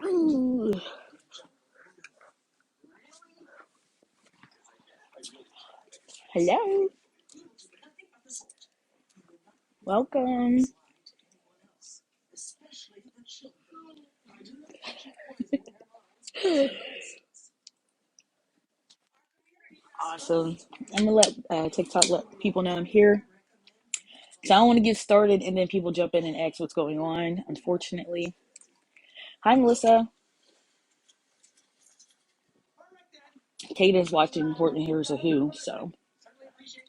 Ooh. Hello. Welcome. Awesome. I'm gonna let TikTok let people know I'm here. So I don't want to get started and then people jump in and ask what's going on, unfortunately. Hi, Melissa. Kate is watching Important Heroes of Who, so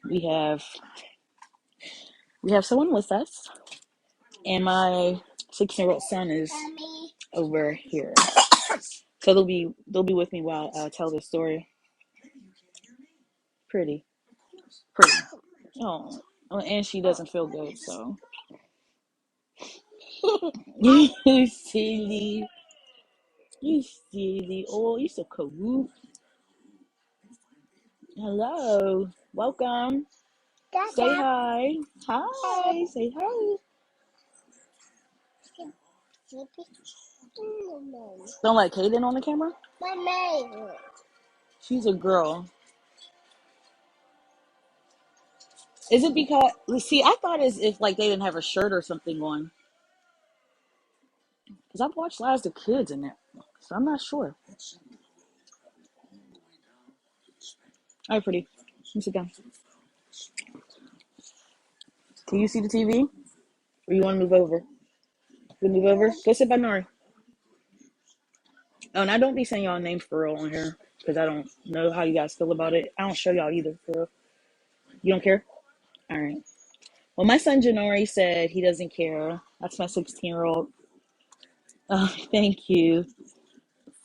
we have someone with us, and my 6-year-old son is over here, so they'll be with me while I tell this story. Pretty. Oh, and she doesn't feel good, so you silly, you silly. Oh, you so cool. Hello, welcome. Say hi. Hi. Say hi. Don't like Kaden on the camera? She's a girl. Is it because, see, I thought as if like they didn't have a shirt or something on. Because I've watched Lives of Kids in there. So I'm not sure. All right, pretty. Let me sit down. Can you see the TV? Or you want to move over? You move over? Go sit by Nori. Oh, and I don't be saying y'all names for real on here. Because I don't know how you guys feel about it. I don't show y'all either for real. You don't care? All right. Well, my son Janori said he doesn't care. That's my 16-year-old. Oh, thank you.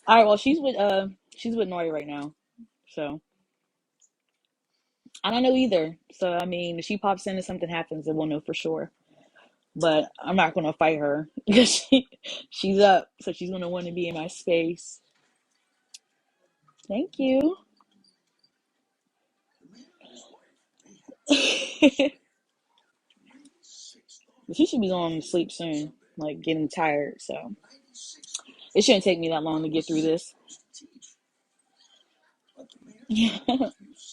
All right. Well, she's with Nori right now. So I don't know either. So I mean, if she pops in and something happens, then we'll know for sure. But I'm not gonna fight her because she's up, so she's gonna want to be in my space. Thank you. She should be going to sleep soon, like getting tired. So it shouldn't take me that long to get through this.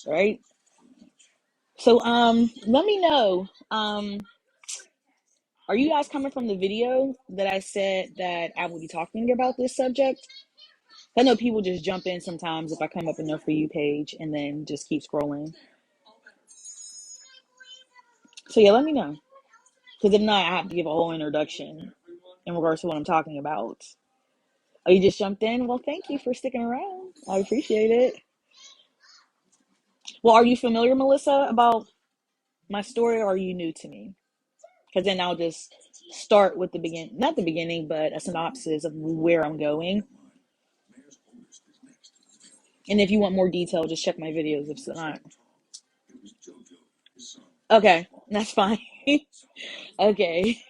Right. So let me know. Are you guys coming from the video that I said that I will be talking about this subject? I know people just jump in sometimes if I come up in their For You page and then just keep scrolling. So yeah, let me know. Because if not, I have to give a whole introduction in regards to what I'm talking about. Oh, you just jumped in? Well, thank you for sticking around. I appreciate it. Well, are you familiar, Melissa, about my story, or are you new to me? Because then I'll just start with not the beginning, but a synopsis of where I'm going. And if you want more detail, just check my videos if it's not. Okay, that's fine. Okay.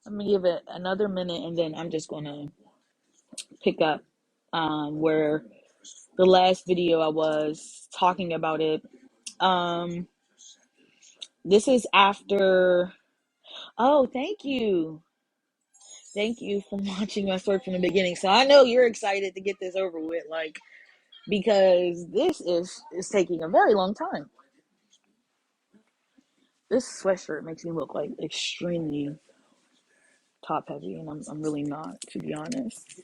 I'm gonna give it another minute and then I'm just gonna pick up where the last video I was talking about it. Um, this is after. Oh, thank you. Thank you for watching my story from the beginning. So I know you're excited to get this over with, like, because this is taking a very long time. This sweatshirt makes me look like extremely top heavy, and I'm really not, to be honest.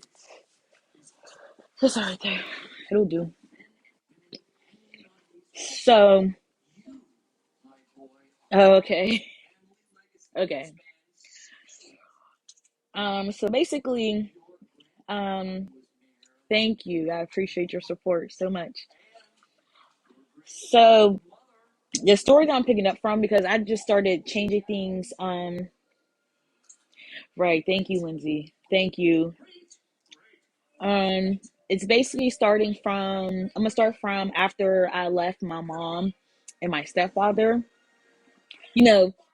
It's all right there. It'll do. So, okay. Okay. So basically, um, thank you. I appreciate your support so much. So the story that I'm picking up from, because I just started changing things. Right. Thank you, Lindsay. Thank you. Um, it's basically starting from. I'm gonna start from after I left my mom and my stepfather.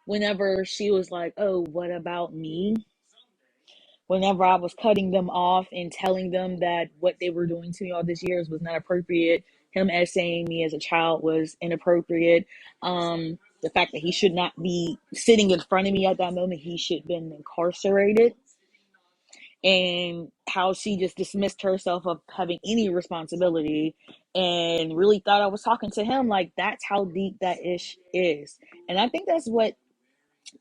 Whenever she was like, "Oh, what about me?" Whenever I was cutting them off and telling them that what they were doing to me all these years was not appropriate, him essaying me as a child was inappropriate. the fact that he should not be sitting in front of me at that moment. He should have been incarcerated. And how she just dismissed herself of having any responsibility and really thought I was talking to him. Like, that's how deep that ish is. And I think that's what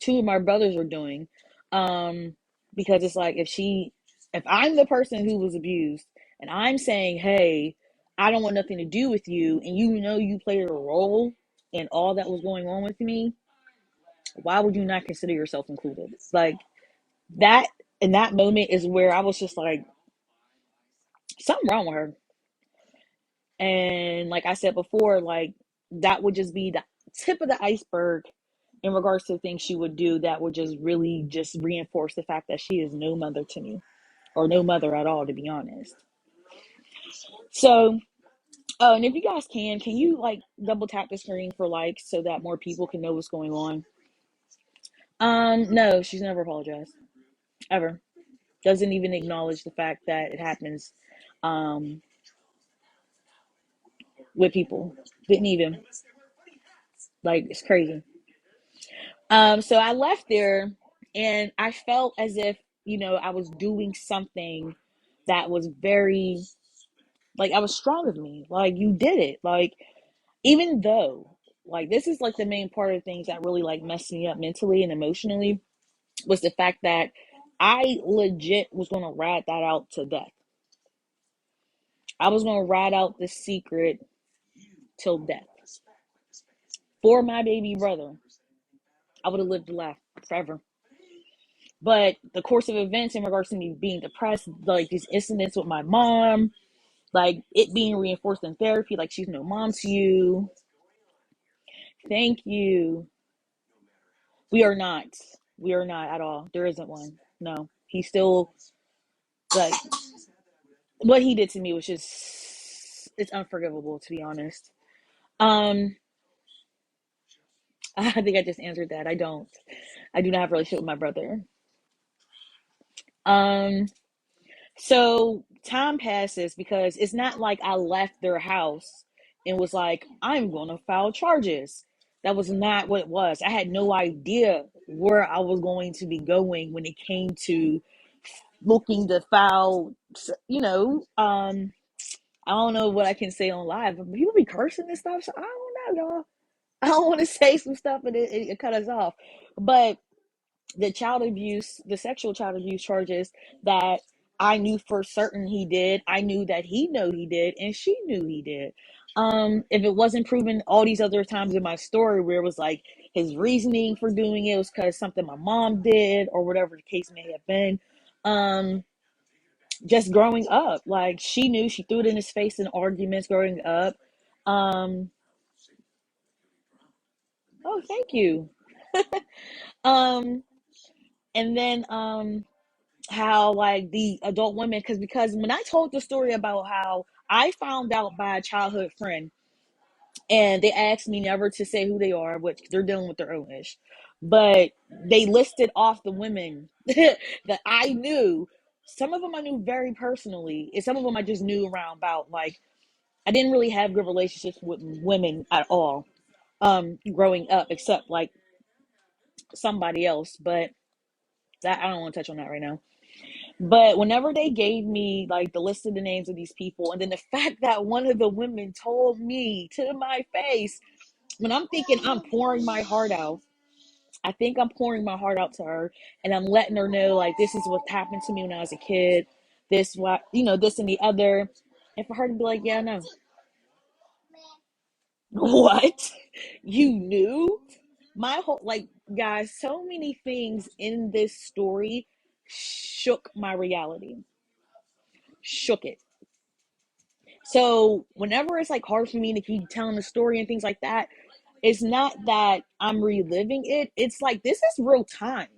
two of my brothers are doing. Because it's like, if I'm the person who was abused and I'm saying, hey, I don't want nothing to do with you, and you know you played a role in all that was going on with me, why would you not consider yourself included? Like, that in that moment is where I was just like, something wrong with her. And like I said before, like, that would just be the tip of the iceberg in regards to things she would do that would just really just reinforce the fact that she is no mother to me, or no mother at all, to be honest. So, oh, and if you guys can you like double tap the screen for likes so that more people can know what's going on? No, she's never apologized. Ever. Doesn't even acknowledge the fact that it happens um with people. Didn't even. Like, it's crazy. So I left there and I felt as if, I was doing something that was very, like, I was strong of me. Like, you did it. Like, even though, like, this is like the main part of things that really like messed me up mentally and emotionally, was the fact that I legit was going to ride that out to death. I was going to ride out the secret till death. For my baby brother, I would have lived to laugh forever. But the course of events in regards to me being depressed, like these incidents with my mom, like it being reinforced in therapy, like, she's no mom to you. Thank you. We are not. We are not at all. There isn't one. No. He's still, like, what he did to me was just, it's unforgivable, to be honest. Um, I think I just answered that. I don't. I do not have a relationship with my brother. Um, So time passes because it's not like I left their house and was like, I'm going to file charges. That was not what it was. I had no idea where I was going to be going when it came to looking to file, I don't know what I can say on live, but people be cursing and stuff. So I don't know, y'all. I don't want to say some stuff and it cut us off. But the sexual child abuse charges that I knew for certain he did, I knew that he knew he did, and she knew he did. If it wasn't proven all these other times in my story where it was like his reasoning for doing it was because something my mom did or whatever the case may have been. Just growing up, like, she knew, she threw it in his face in arguments growing up. Um, oh, thank you. Um, and then how, like, the adult women, because when I told the story about how I found out by a childhood friend and they asked me never to say who they are, which they're dealing with their own ish, but they listed off the women that I knew. Some of them I knew very personally, and some of them I just knew around about. Like, I didn't really have good relationships with women at all growing up, except like somebody else, but that I don't want to touch on that right now. But whenever they gave me like the list of the names of these people, and then the fact that one of the women told me to my face, when I'm thinking I'm pouring my heart out, I think I'm pouring my heart out to her, and I'm letting her know, like, this is what happened to me when I was a kid, this what this and the other, and for her to be like, yeah, no, what, you knew my whole, like, guys, so many things in this story shook my reality, shook it. So whenever it's like hard for me to keep telling the story and things like that, it's not that I'm reliving it. It's like, this is real time.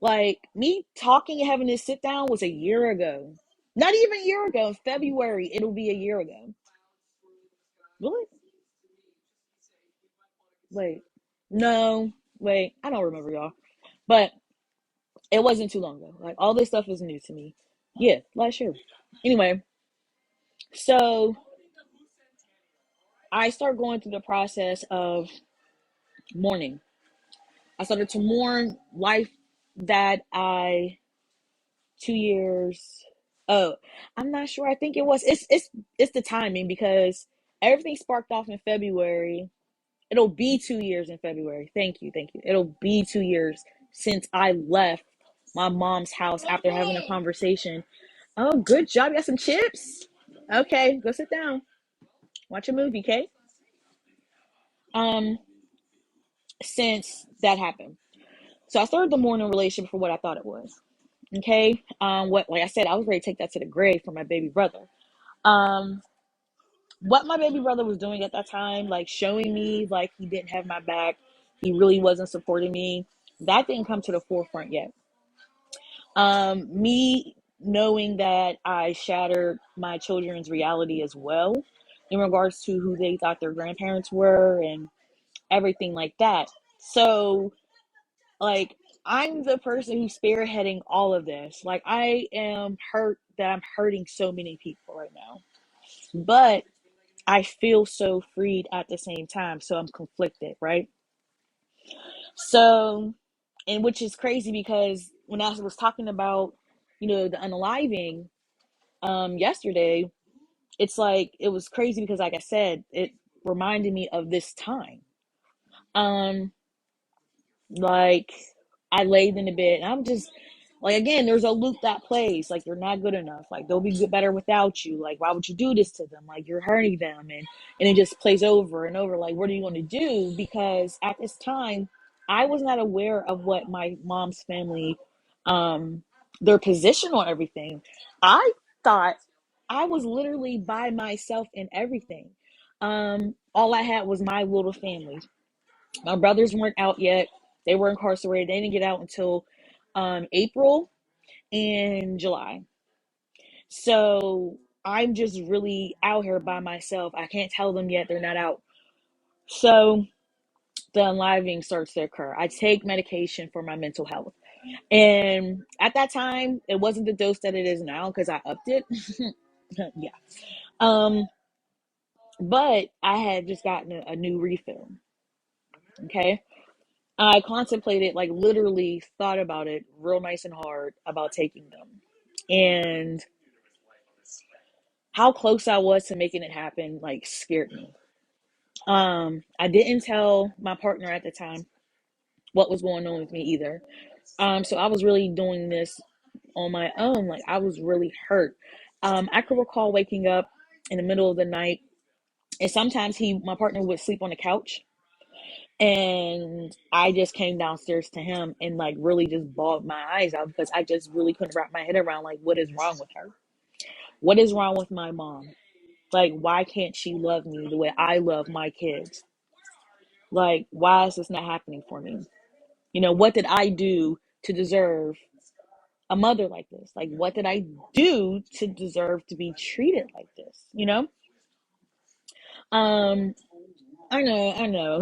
Like, me talking and having this sit down was a year ago. Not even a year ago. In February, it'll be a year ago. Really? Wait. No. Wait. I don't remember, y'all. But it wasn't too long ago. Like, all this stuff is new to me. Yeah, last year. Anyway, so I start going through the process of mourning. I started to mourn life that I 2 years. Oh, I'm not sure. I think it was. It's the timing because everything sparked off in February. It'll be 2 years in February. Thank you, thank you. It'll be 2 years since I left my mom's house after having a conversation. Oh, good job. You got some chips? Okay, go sit down. Watch a movie, okay? Um, since that happened. So I started the mourning relationship for what I thought it was. Okay. What like I said, I was ready to take that to the grave for my baby brother. Um, what my baby brother was doing at that time, like showing me like he didn't have my back, he really wasn't supporting me. That didn't come to the forefront yet. Me knowing that I shattered my children's reality as well in regards to who they thought their grandparents were and everything like that. So, like, I'm the person who's spearheading all of this. Like, I am hurt that I'm hurting so many people right now. But I feel so freed at the same time. So I'm conflicted, right? So, and which is crazy because when I was talking about, the unaliving yesterday, it's like it was crazy because like I said, it reminded me of this time. Um like I laid in the bed and I'm just like, again, there's a loop that plays like you're not good enough, like they'll be good better without you, like why would you do this to them, like you're hurting them, and it just plays over and over, like what are you going to do? Because at this time I was not aware of what my mom's family, um their position on everything. I thought I was literally by myself in everything. All I had was my little family. My brothers weren't out yet. They were incarcerated. They didn't get out until April and July. So I'm just really out here by myself. I can't tell them yet they're not out. So the unliving starts to occur. I take medication for my mental health. And at that time, it wasn't the dose that it is now because I upped it. Yeah. Um, but I had just gotten a new refill. Okay. I contemplated, like literally thought about it real nice and hard about taking them. And how close I was to making it happen, like scared me. I didn't tell my partner at the time what was going on with me either. So I was really doing this on my own. Like I was really hurt. I could recall waking up in the middle of the night, and sometimes my partner would sleep on the couch, and I just came downstairs to him and like really just bawled my eyes out because I just really couldn't wrap my head around like what is wrong with her? What is wrong with my mom? Like why can't she love me the way I love my kids? Like why is this not happening for me? What did I do to deserve a mother like this? Like what did I do to deserve to be treated like this? Um I know.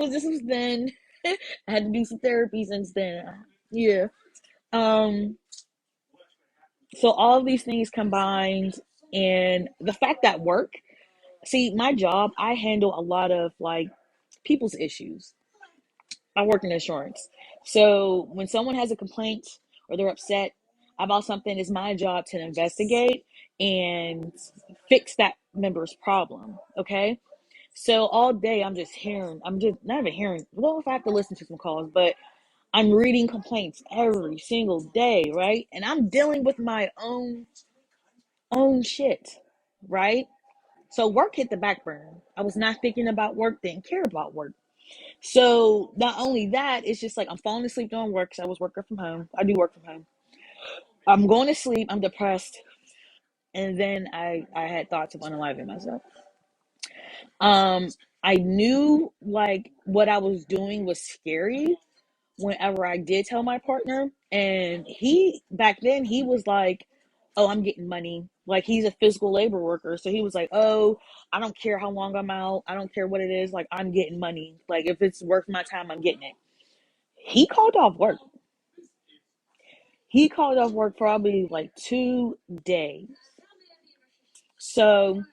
This was then. I had to do some therapy since then. Yeah. Um, so all of these things combined, and the fact that see, my job, I handle a lot of like people's issues. I work in insurance. So when someone has a complaint or they're upset about something, it's my job to investigate and fix that member's problem. Okay. So all day I'm just not even hearing, well, if I have to listen to some calls, but I'm reading complaints every single day, right? And I'm dealing with my own shit, right? So work hit the back burner. I was not thinking about work, didn't care about work. So not only that, it's just like I'm falling asleep doing work because I was working from home. I do work from home. I'm going to sleep, I'm depressed, and then I had thoughts of unaliving myself. Um, I knew like what I was doing was scary whenever I did tell my partner. And he, back then, he was like, oh, I'm getting money. Like, he's a physical labor worker. So he was like, oh, I don't care how long I'm out. I don't care what it is. Like, I'm getting money. Like, if it's worth my time, I'm getting it. He called off work. He called off work probably like 2 days. So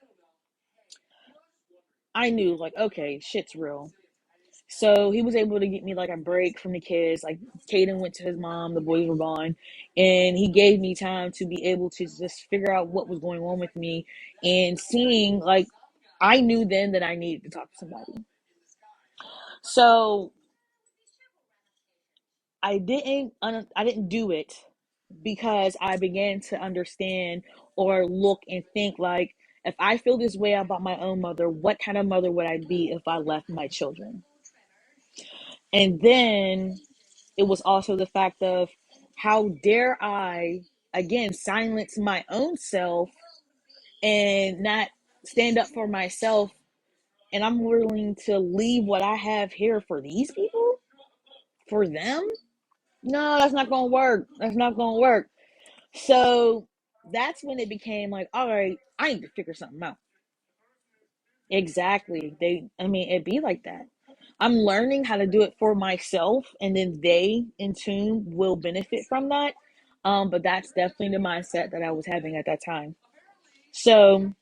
I knew, like, okay, shit's real. So he was able to get me like a break from the kids. Like Caden went to his mom, the boys were gone, and he gave me time to be able to just figure out what was going on with me, and seeing like I knew then that I needed to talk to somebody. So I didn't do it because I began to understand or look and think like, if I feel this way about my own mother, what kind of mother would I be if I left my children? And then it was also the fact of, how dare I again silence my own self and not stand up for myself, and I'm willing to leave what I have here for these people, for them? No, that's not gonna work. That's not gonna work. So that's when it became like, all right, I need to figure something out. Exactly. It'd be like that. I'm learning how to do it for myself, and then they, in tune, will benefit from that. But that's definitely the mindset that I was having at that time. So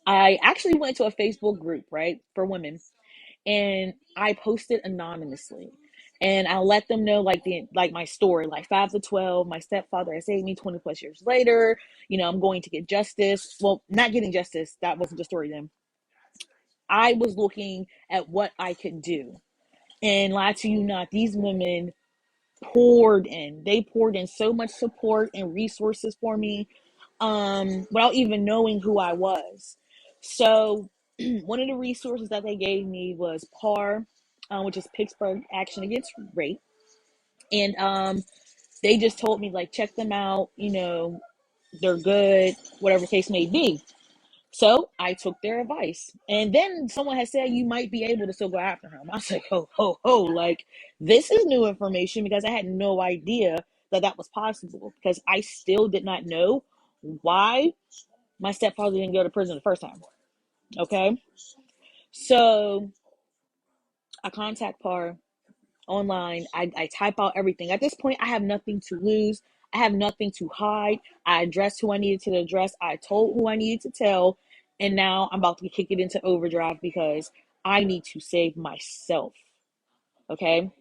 I actually went to a Facebook group, right, for women, and I posted anonymously. And I let them know like my story, like 5 to 12. My stepfather has saved me 20 plus years later. I'm going to get justice. Well, not getting justice. That wasn't the story then. I was looking at what I could do. And lie to you not, these women poured in. They poured in so much support and resources for me, without even knowing who I was. So one of the resources that they gave me was PAR, which is Pittsburgh Action Against Rape. And they just told me, like, check them out, they're good, whatever case may be. So I took their advice. And then someone had said you might be able to still go after him. I was like, ho, ho, ho. Like, this is new information, because I had no idea that that was possible, because I still did not know why my stepfather didn't go to prison the first time. Okay. So I contact PAR online. I type out everything. At this point, I have nothing to lose. I have nothing to hide. I addressed who I needed to address. I told who I needed to tell. And now I'm about to kick it into overdrive, because I need to save myself. Okay.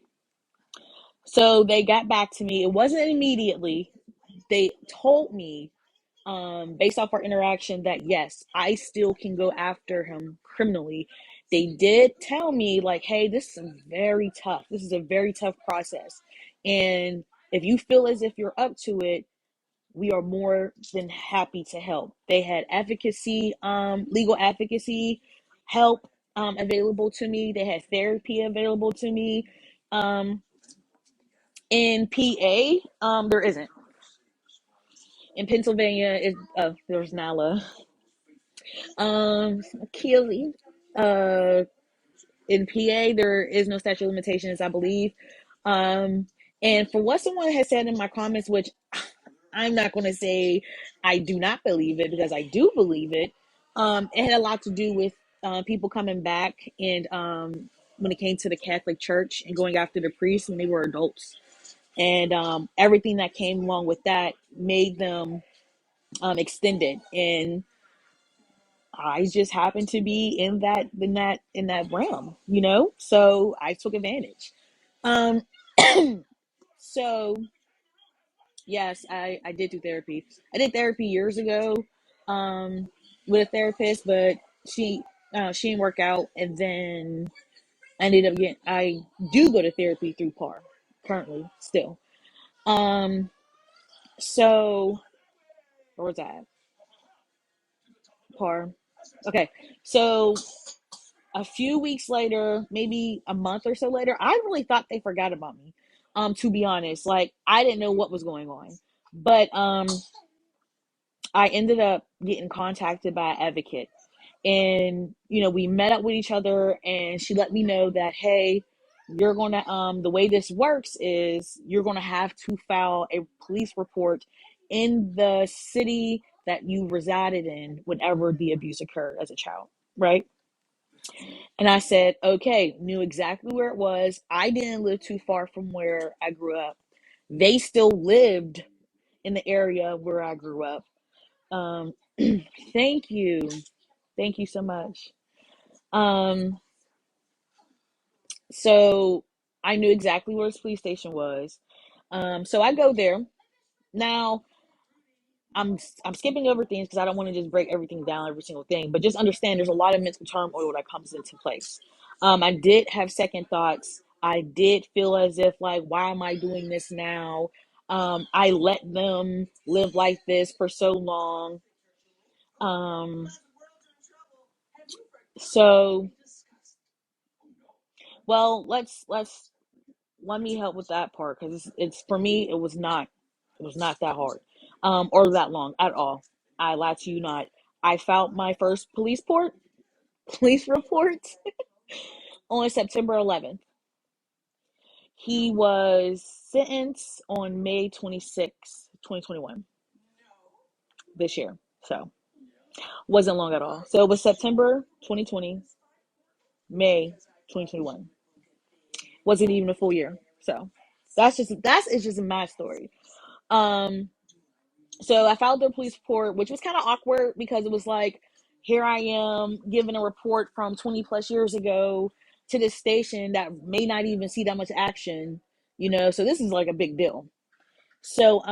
So they got back to me. It wasn't immediately. They told me, based off our interaction, that yes, I still can go after him criminally. They did tell me, like, hey, this is very tough. This is a very tough process. And if you feel as if you're up to it, we are more than happy to help. They had advocacy, legal advocacy help available to me. They had therapy available to me. In PA, there isn't. In Pennsylvania, there's NALA. Keely. Uh, in PA, there is no statute of limitations, I believe. And for what someone has said in my comments, which I'm not going to say I do not believe it, because I do believe it. It had a lot to do with people coming back, and when it came to the Catholic Church and going after the priests when they were adults, and everything that came along with that made them extended. And I just happened to be in that realm, So I took advantage. Um, so yes, I did do therapy. I did therapy years ago, with a therapist, but she didn't work out, and then I do go to therapy through PAR currently still. Um, so where was I at? PAR. Okay, so a few weeks later, maybe a month or so later, I really thought they forgot about me. To be honest, like, I didn't know what was going on, but I ended up getting contacted by an advocate, and we met up with each other, and she let me know that, hey, you're gonna the way this works is you're gonna have to file a police report in the city that you resided in whenever the abuse occurred as a child, right? And I said, okay, knew exactly where it was. I didn't live too far from where I grew up. They still lived in the area where I grew up. Um, thank you. Thank you so much. Um, So I knew exactly where his police station was. So I go there. Now I'm skipping over things because I don't want to just break everything down, every single thing. But just understand there's a lot of mental turmoil that comes into place. I did have second thoughts. I did feel as if like, why am I doing this now? I let them live like this for so long. Um, so well, let me help with that part because it's for me. It was not that hard, or that long at all. I lie to you not. I filed my first police report on September 11th. He was sentenced on May 26th, 2021, this year. So wasn't long at all. So it was September 2020, May 2021. Wasn't even a full year. So that's just my story. Um, so I filed the police report, which was kind of awkward because it was like, here I am giving a report from 20 plus years ago to this station that may not even see that much action, so this is like a big deal. So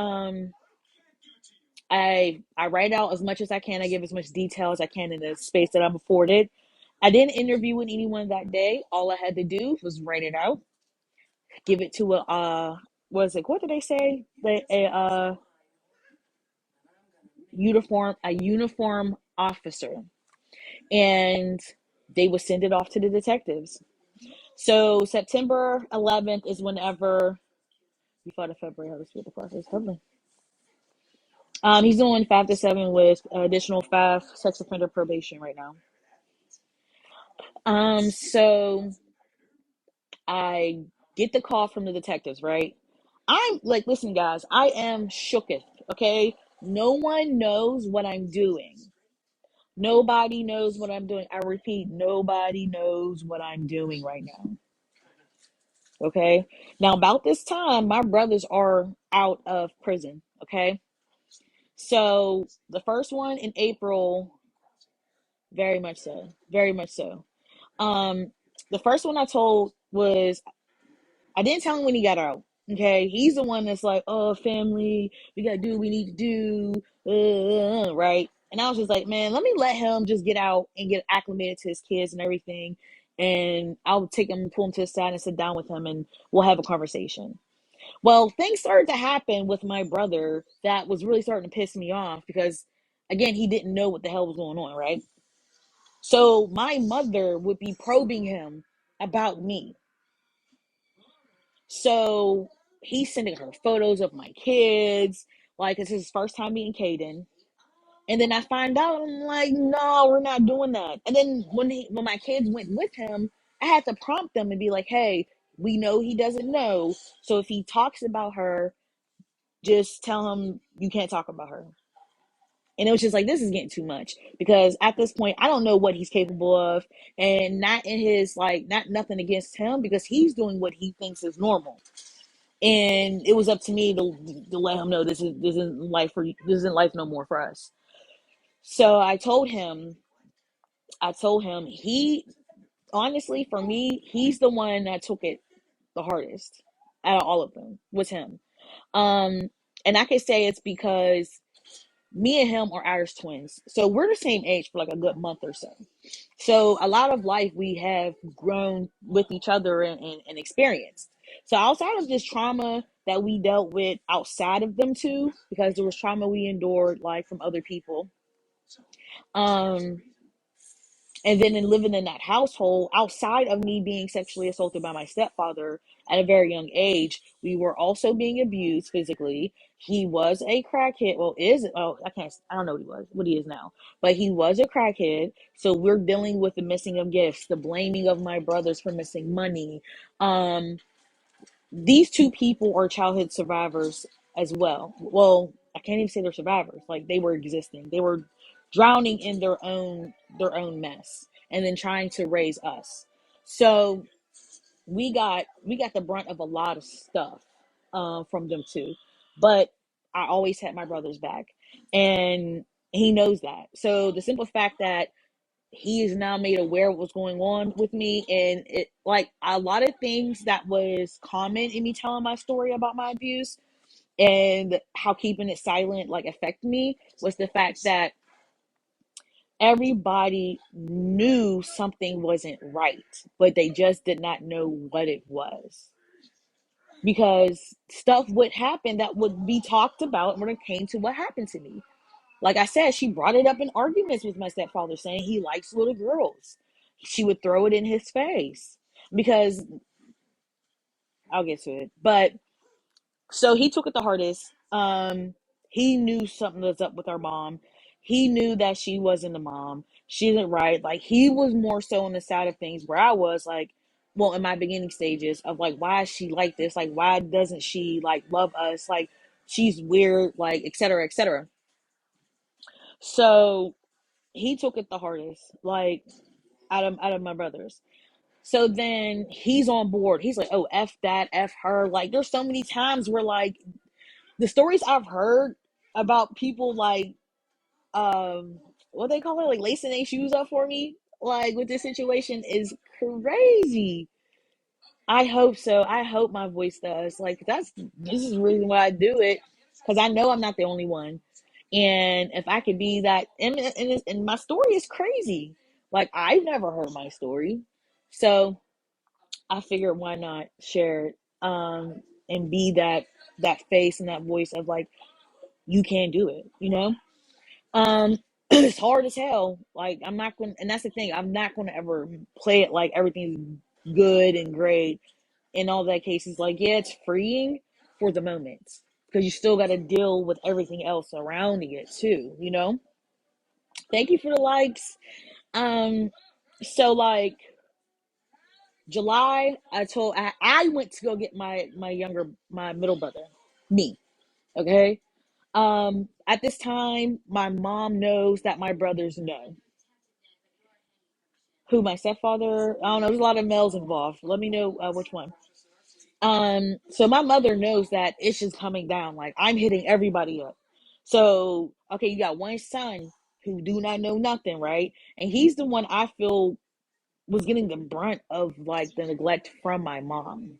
I write out as much as I can. I give as much detail as I can in the space that I'm afforded. I didn't interview with anyone that day. All I had to do was write it out, give it to what did they say? A uniform officer, and they would send it off to the detectives. So September 11th is whenever you thought of February. How to speed the process? Lovely. He's doing 5 to 7 with additional 5 sex offender probation right now. So I get the call from the detectives, right? I'm like, listen, guys, I am shooketh, okay? No one knows what I'm doing. Nobody knows what I'm doing. I repeat, nobody knows what I'm doing right now. Okay. Now, about this time, my brothers are out of prison. Okay. So the first one in April, very much so. Very much so. Um, the first one I told was I didn't tell him when he got out. Okay, he's the one that's like, "Oh, family, we gotta do what we need to do," right? And I was just like, "Man, let me let him just get out and get acclimated to his kids and everything, and I'll take him, pull him to the side, and sit down with him, and we'll have a conversation." Well, things started to happen with my brother that was really starting to piss me off because, again, he didn't know what the hell was going on, right? So my mother would be probing him about me. So he's sending her photos of my kids, like it's his first time meeting Caden. And then I find out, I'm like, no, we're not doing that. And then when my kids went with him, I had to prompt them and be like, hey, we know he doesn't know. So if he talks about her, just tell him you can't talk about her. And it was just like, this is getting too much because at this point, I don't know what he's capable of, and not in his like, not nothing against him because he's doing what he thinks is normal. And it was up to me to let him know this isn't life no more for us. So I told him he honestly for me he's the one that took it the hardest out of all of them was him. Um, and I could say it's because me and him are Irish twins, so we're the same age for like a good month or so. So a lot of life we have grown with each other and experienced. So outside of this trauma that we dealt with outside of them two, because there was trauma we endured like from other people, um, and then in living in that household, outside of me being sexually assaulted by my stepfather at a very young age, we were also being abused physically. He was a crackhead. Well, I don't know what he is now, but he was a crackhead. So we're dealing with the missing of gifts, the blaming of my brothers for missing money. Um, these two people are childhood survivors as well. Well, I can't even say they're survivors. Like they were existing. They were drowning in their own mess and then trying to raise us. So we got the brunt of a lot of stuff from them too. But I always had my brother's back. And he knows that. So the simple fact that he is now made aware of what's going on with me. And it, like, a lot of things that was common in me telling my story about my abuse and how keeping it silent like affected me was the fact that everybody knew something wasn't right, but they just did not know what it was. Because stuff would happen that would be talked about when it came to what happened to me. Like I said, she brought it up in arguments with my stepfather, saying he likes little girls. She would throw it in his face because I'll get to it. But so he took it the hardest. He knew something was up with our mom. He knew that she wasn't the mom. She isn't right. Like, he was more so on the side of things where I was like, well, in my beginning stages of like, why is she like this? Like, why doesn't she like love us? Like, she's weird, like, et cetera, et cetera. So he took it the hardest, like, out of my brothers. So then he's on board. He's like, oh, F that, F her. Like, there's so many times where, like, the stories I've heard about people, like, what they call it, like, lacing their shoes up for me, like, with this situation is crazy. I hope so. I hope my voice does. Like, this is the reason why I do it, because I know I'm not the only one. And if I could be that, and my story is crazy. Like, I've never heard my story. So I figured, why not share it, and be that face and that voice of like, you can do it, you know? It's hard as hell. Like, I'm not going to, and that's the thing, I'm not going to ever play it like everything's good and great in all that cases. Like, yeah, it's freeing for the moment because you still got to deal with everything else surrounding it too, you know? Thank you for the likes. Um, so like July, I went to go get my middle brother, me. Okay. At this time, my mom knows that my brothers know who my stepfather. I don't know. There's a lot of males involved. Let me know which one. So my mother knows that it's just coming down. Like, I'm hitting everybody up. So okay, you got one son who do not know nothing, right? And he's the one I feel was getting the brunt of like the neglect from my mom.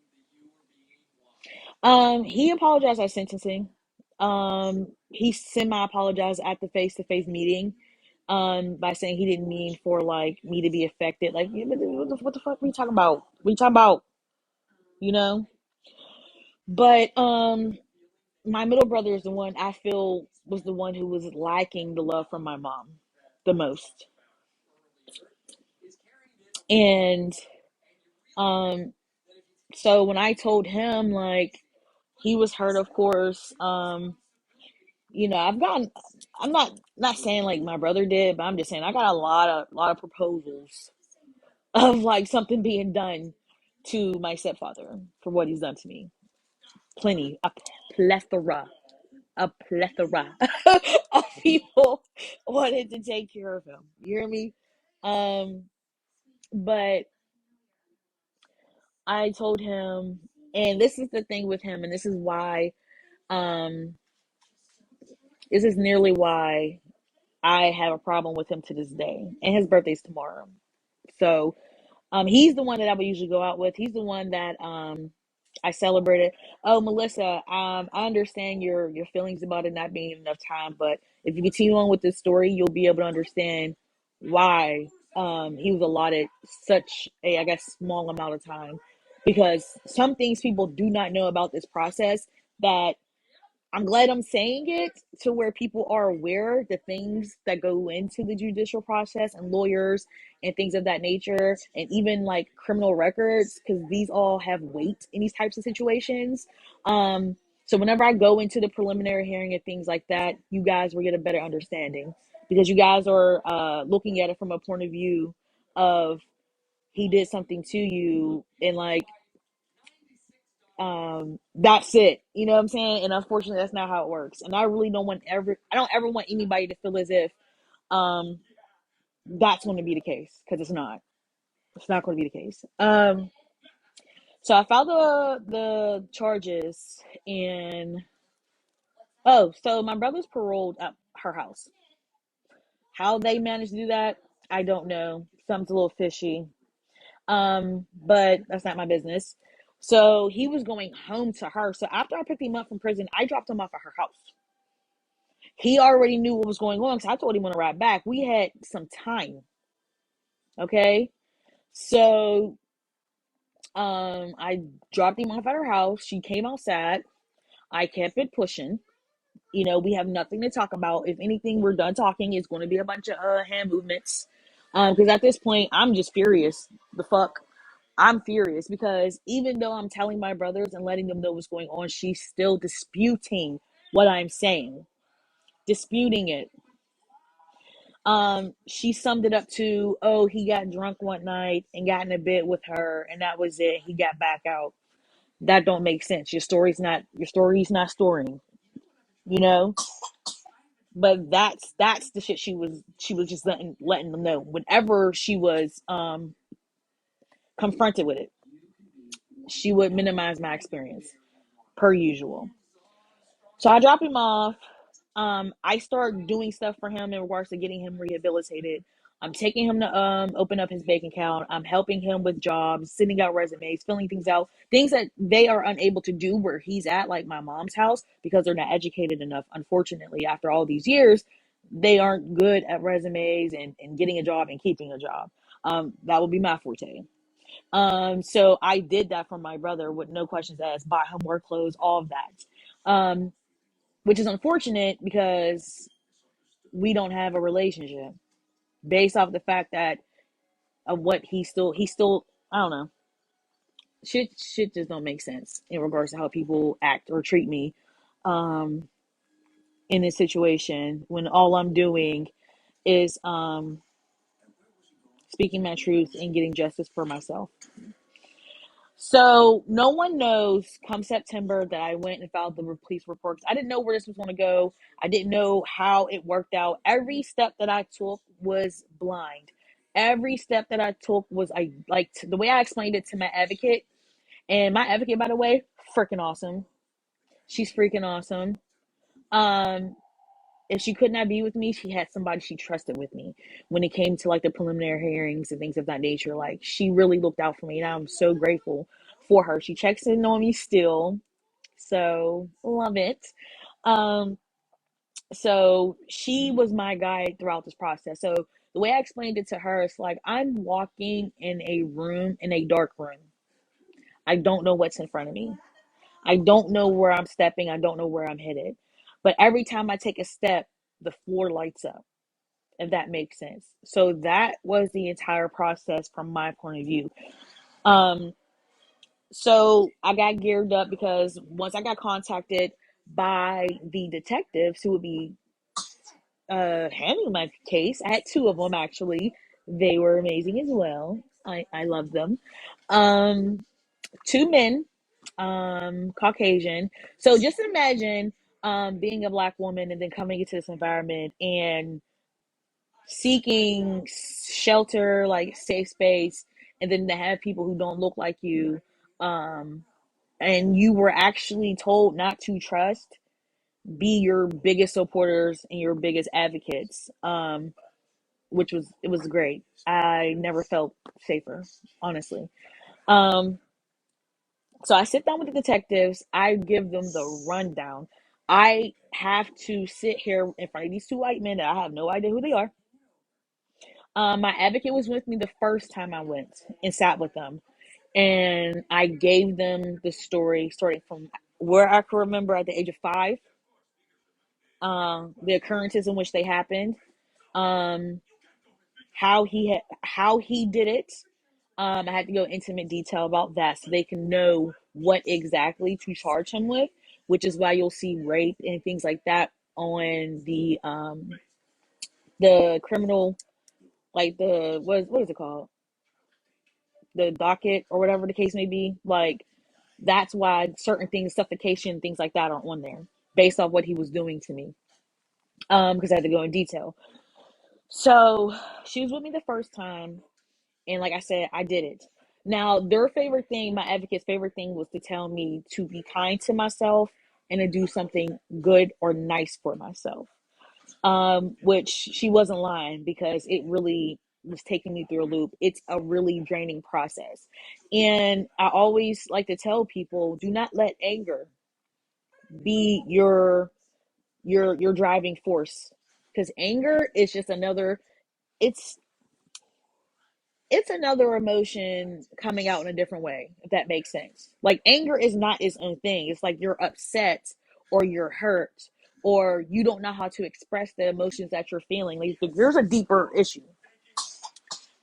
He apologized at sentencing. He semi apologized at the face to face meeting. By saying he didn't mean for like me to be affected. Like, yeah, what the fuck are you talking about? What are you talking about? You know. But my middle brother is the one I feel was the one who was lacking the love from my mom the most. And um, so when I told him, like, he was hurt, of course. I've gotten, I'm not saying like my brother did, but I'm just saying I got a lot of proposals of like something being done to my stepfather for what he's done to me. Plenty, plethora, a plethora of people wanted to take care of him. You hear me? Um, but I told him, and this is the thing with him, and um, this is nearly why I have a problem with him to this day. And his birthday's tomorrow. So he's the one that I would usually go out with. He's the one that I celebrated. Oh, Melissa, I understand your feelings about it not being enough time, but if you continue on with this story, you'll be able to understand why he was allotted such a, I guess, small amount of time. Because some things people do not know about this process, that I'm glad I'm saying it to where people are aware the things that go into the judicial process and lawyers and things of that nature, and even like criminal records, because these all have weight in these types of situations. So whenever I go into the preliminary hearing and things like that, you guys will get a better understanding because you guys are looking at it from a point of view of he did something to you, and like that's it, you know what I'm saying? And unfortunately that's not how it works, and I don't ever want anybody to feel as if um that's going to be the case, because it's not going to be the case. So I filed the charges, and so my brother's paroled at her house. How they managed to do that, I don't know. Something's a little fishy. But that's not my business. So he was going home to her. So after I picked him up from prison, I dropped him off at her house. He already knew what was going on because I told him on the ride back. We had some time. Okay. So I dropped him off at her house. She came outside. I kept it pushing. We have nothing to talk about. If anything, we're done talking. It's going to be a bunch of hand movements. Because at this point, I'm just furious. The fuck? I'm furious because even though I'm telling my brothers and letting them know what's going on, she's still disputing what I'm saying, disputing it. She summed it up to, oh, he got drunk one night and got in a bed with her, and that was it. He got back out. That don't make sense. Your story's not storying, you know. But that's the shit she was just letting them know. Whenever she was confronted with it, she would minimize my experience per usual. So I drop him off. I start doing stuff for him in regards to getting him rehabilitated. I'm taking him to open up his bank account. I'm helping him with jobs, sending out resumes, filling things out, things that they are unable to do where he's at, like my mom's house, because they're not educated enough. Unfortunately, after all these years, they aren't good at resumes and getting a job and keeping a job. That would be my forte. So I did that for my brother with no questions asked, buy him work clothes, all of that. Which is unfortunate because we don't have a relationship based off the fact that of what he still I don't know. Shit just don't make sense in regards to how people act or treat me um in this situation when all I'm doing is speaking my truth and getting justice for myself. So no one knows come September that I went and filed the police reports. I didn't know where this was going to go. I didn't know how it worked out. Every step that I took was blind. Every step that I took was the way I explained it to my advocate. And my advocate, by the way, freaking awesome. She's freaking awesome. Um, if she could not be with me, she had somebody she trusted with me when it came to like the preliminary hearings and things of that nature. Like she really looked out for me, and I'm so grateful for her. She checks in on me still, so love it. Um, so she was my guide throughout this process. So the way I explained it to her is like I'm walking in a room, in a dark room. I don't know what's in front of me. I don't know where I'm stepping. I don't know where I'm headed. But every time I take a step, the floor lights up, if that makes sense. So that was the entire process from my point of view. Um, so I got geared up because once I got contacted by the detectives who would be handling my case, I had two of them actually. They were amazing as well. I love them. Um, Two men, Caucasian. So just imagine being a black woman and then coming into this environment and seeking shelter, like safe space, and then to have people who don't look like you, um, and you were actually told not to trust, be your biggest supporters and your biggest advocates, which was it was great. I never felt safer, honestly. Um, so I sit down with the detectives. I give them the rundown. I have to sit here in front of these two white men that I have no idea who they are. My advocate was with me the first time I went and sat with them, and I gave them the story starting from where I can remember at the age of 5, the occurrences in which they happened, um, how he did it. I had to go intimate detail about that so they can know what exactly to charge him with, which is why you'll see rape and things like that on the criminal, like the what is it called, the docket or whatever the case may be. Like that's why certain things, suffocation, things like that, are on there based off what he was doing to me. Because I had to go in detail. So she was with me the first time, and like I said, I did it. Now, their favorite thing, my advocate's favorite thing, was to tell me to be kind to myself and to do something good or nice for myself. Which she wasn't lying because it really was taking me through a loop. It's a really draining process. And I always like to tell people, do not let anger be your driving force, because anger is just another, it's it's another emotion coming out in a different way, if that makes sense. Like, anger is not its own thing. It's like you're upset or you're hurt or you don't know how to express the emotions that you're feeling. Like, there's a deeper issue.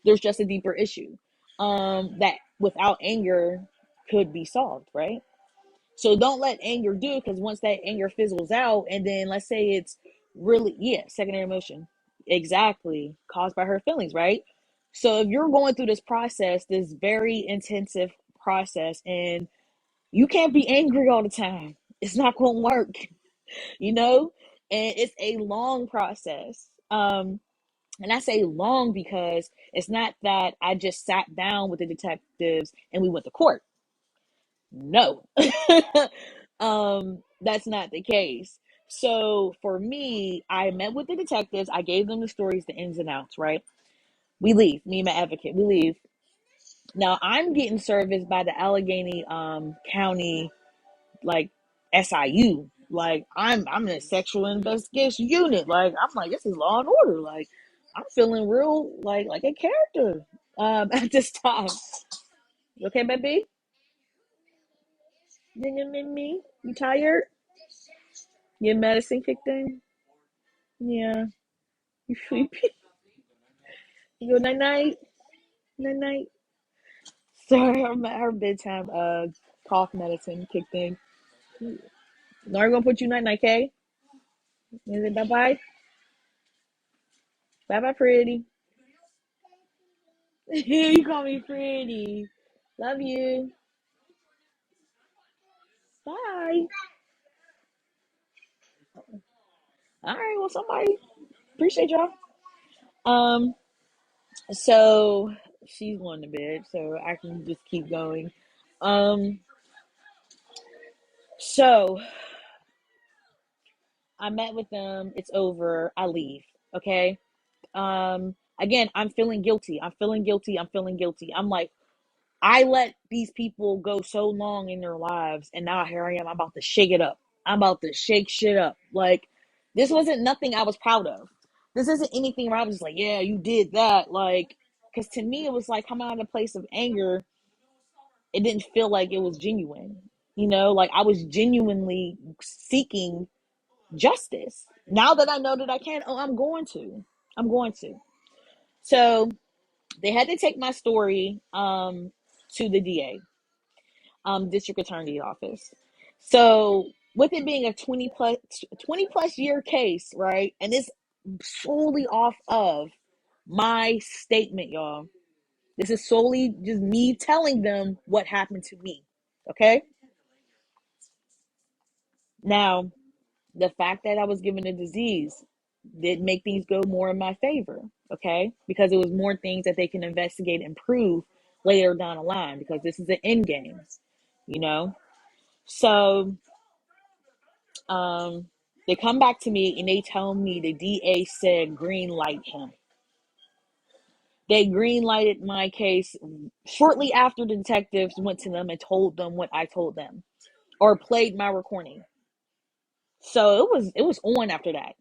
There's just a deeper issue that without anger could be solved, right? So don't let anger do, because once that anger fizzles out, and then let's say it's really, yeah, secondary emotion, exactly, caused by her feelings, right? So if you're going through this process, this very intensive process, and you can't be angry all the time, it's not going to work, you know? And it's a long process. And I say long because it's not that I just sat down with the detectives and we went to court. No. That's not the case. So for me, I met with the detectives. I gave them the stories, the ins and outs, right? We leave. Me and my advocate, we leave. Now I'm getting serviced by the Allegheny County, like, SIU. Like, I'm in a sexual investigation unit. Like, I'm like, this is law and order. Like, I'm feeling real like a character at this time. You okay, baby? Me? You tired? Your medicine kicked in? Yeah. You sleepy? You go night night? Night night? So her bedtime cough medicine kicked in. Now we're gonna put you night night, okay? Is it bye bye? Bye bye, pretty. You call me pretty. Love you. Bye. All right, well, somebody appreciate y'all. Um, so she's going to bed, so I can just keep going. Um, so I met with them. It's over. I leave. Okay. Again, I'm feeling guilty. I'm feeling guilty. I'm feeling guilty. I'm like, I let these people go so long in their lives, and now here I am. I'm about to shake it up. I'm about to shake shit up. Like, this wasn't nothing I was proud of. This isn't anything where I was like, yeah, you did that. Like, because to me, it was like coming out of a place of anger. It didn't feel like it was genuine. You know, like I was genuinely seeking justice. Now that I know that I can, oh, I'm going to. I'm going to. So they had to take my story to the DA, district attorney office. So with it being a 20 plus year case, right? And it's solely off of my statement, y'all. This is solely just me telling them what happened to me. Okay? Now, the fact that I was given a disease did make things go more in my favor, okay? Because it was more things that they can investigate and prove later down the line, because this is an end game, you know? So um, they come back to me and they tell me the DA said green light him. They green lighted my case shortly after the detectives went to them and told them what I told them, or played my recording. So it was on after that.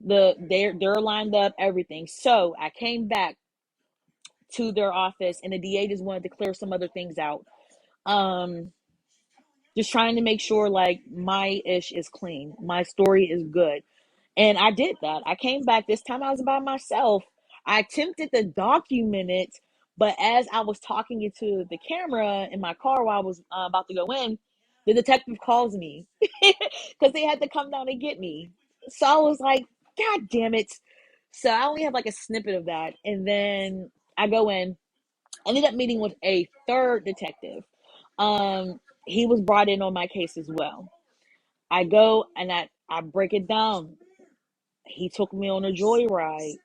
They're lined up, everything. So I came back to their office, and the DA just wanted to clear some other things out. Um, just trying to make sure like my ish is clean, my story is good, and I did that. I came back this time. I was by myself. I attempted to document it, but as I was talking into the camera in my car while I was about to go in, the detective calls me because they had to come down and get me. So I was like, God damn it. So I only have like a snippet of that. And then I go in, ended up meeting with a third detective. He was brought in on my case as well. I go and I break it down. He took me on a joyride.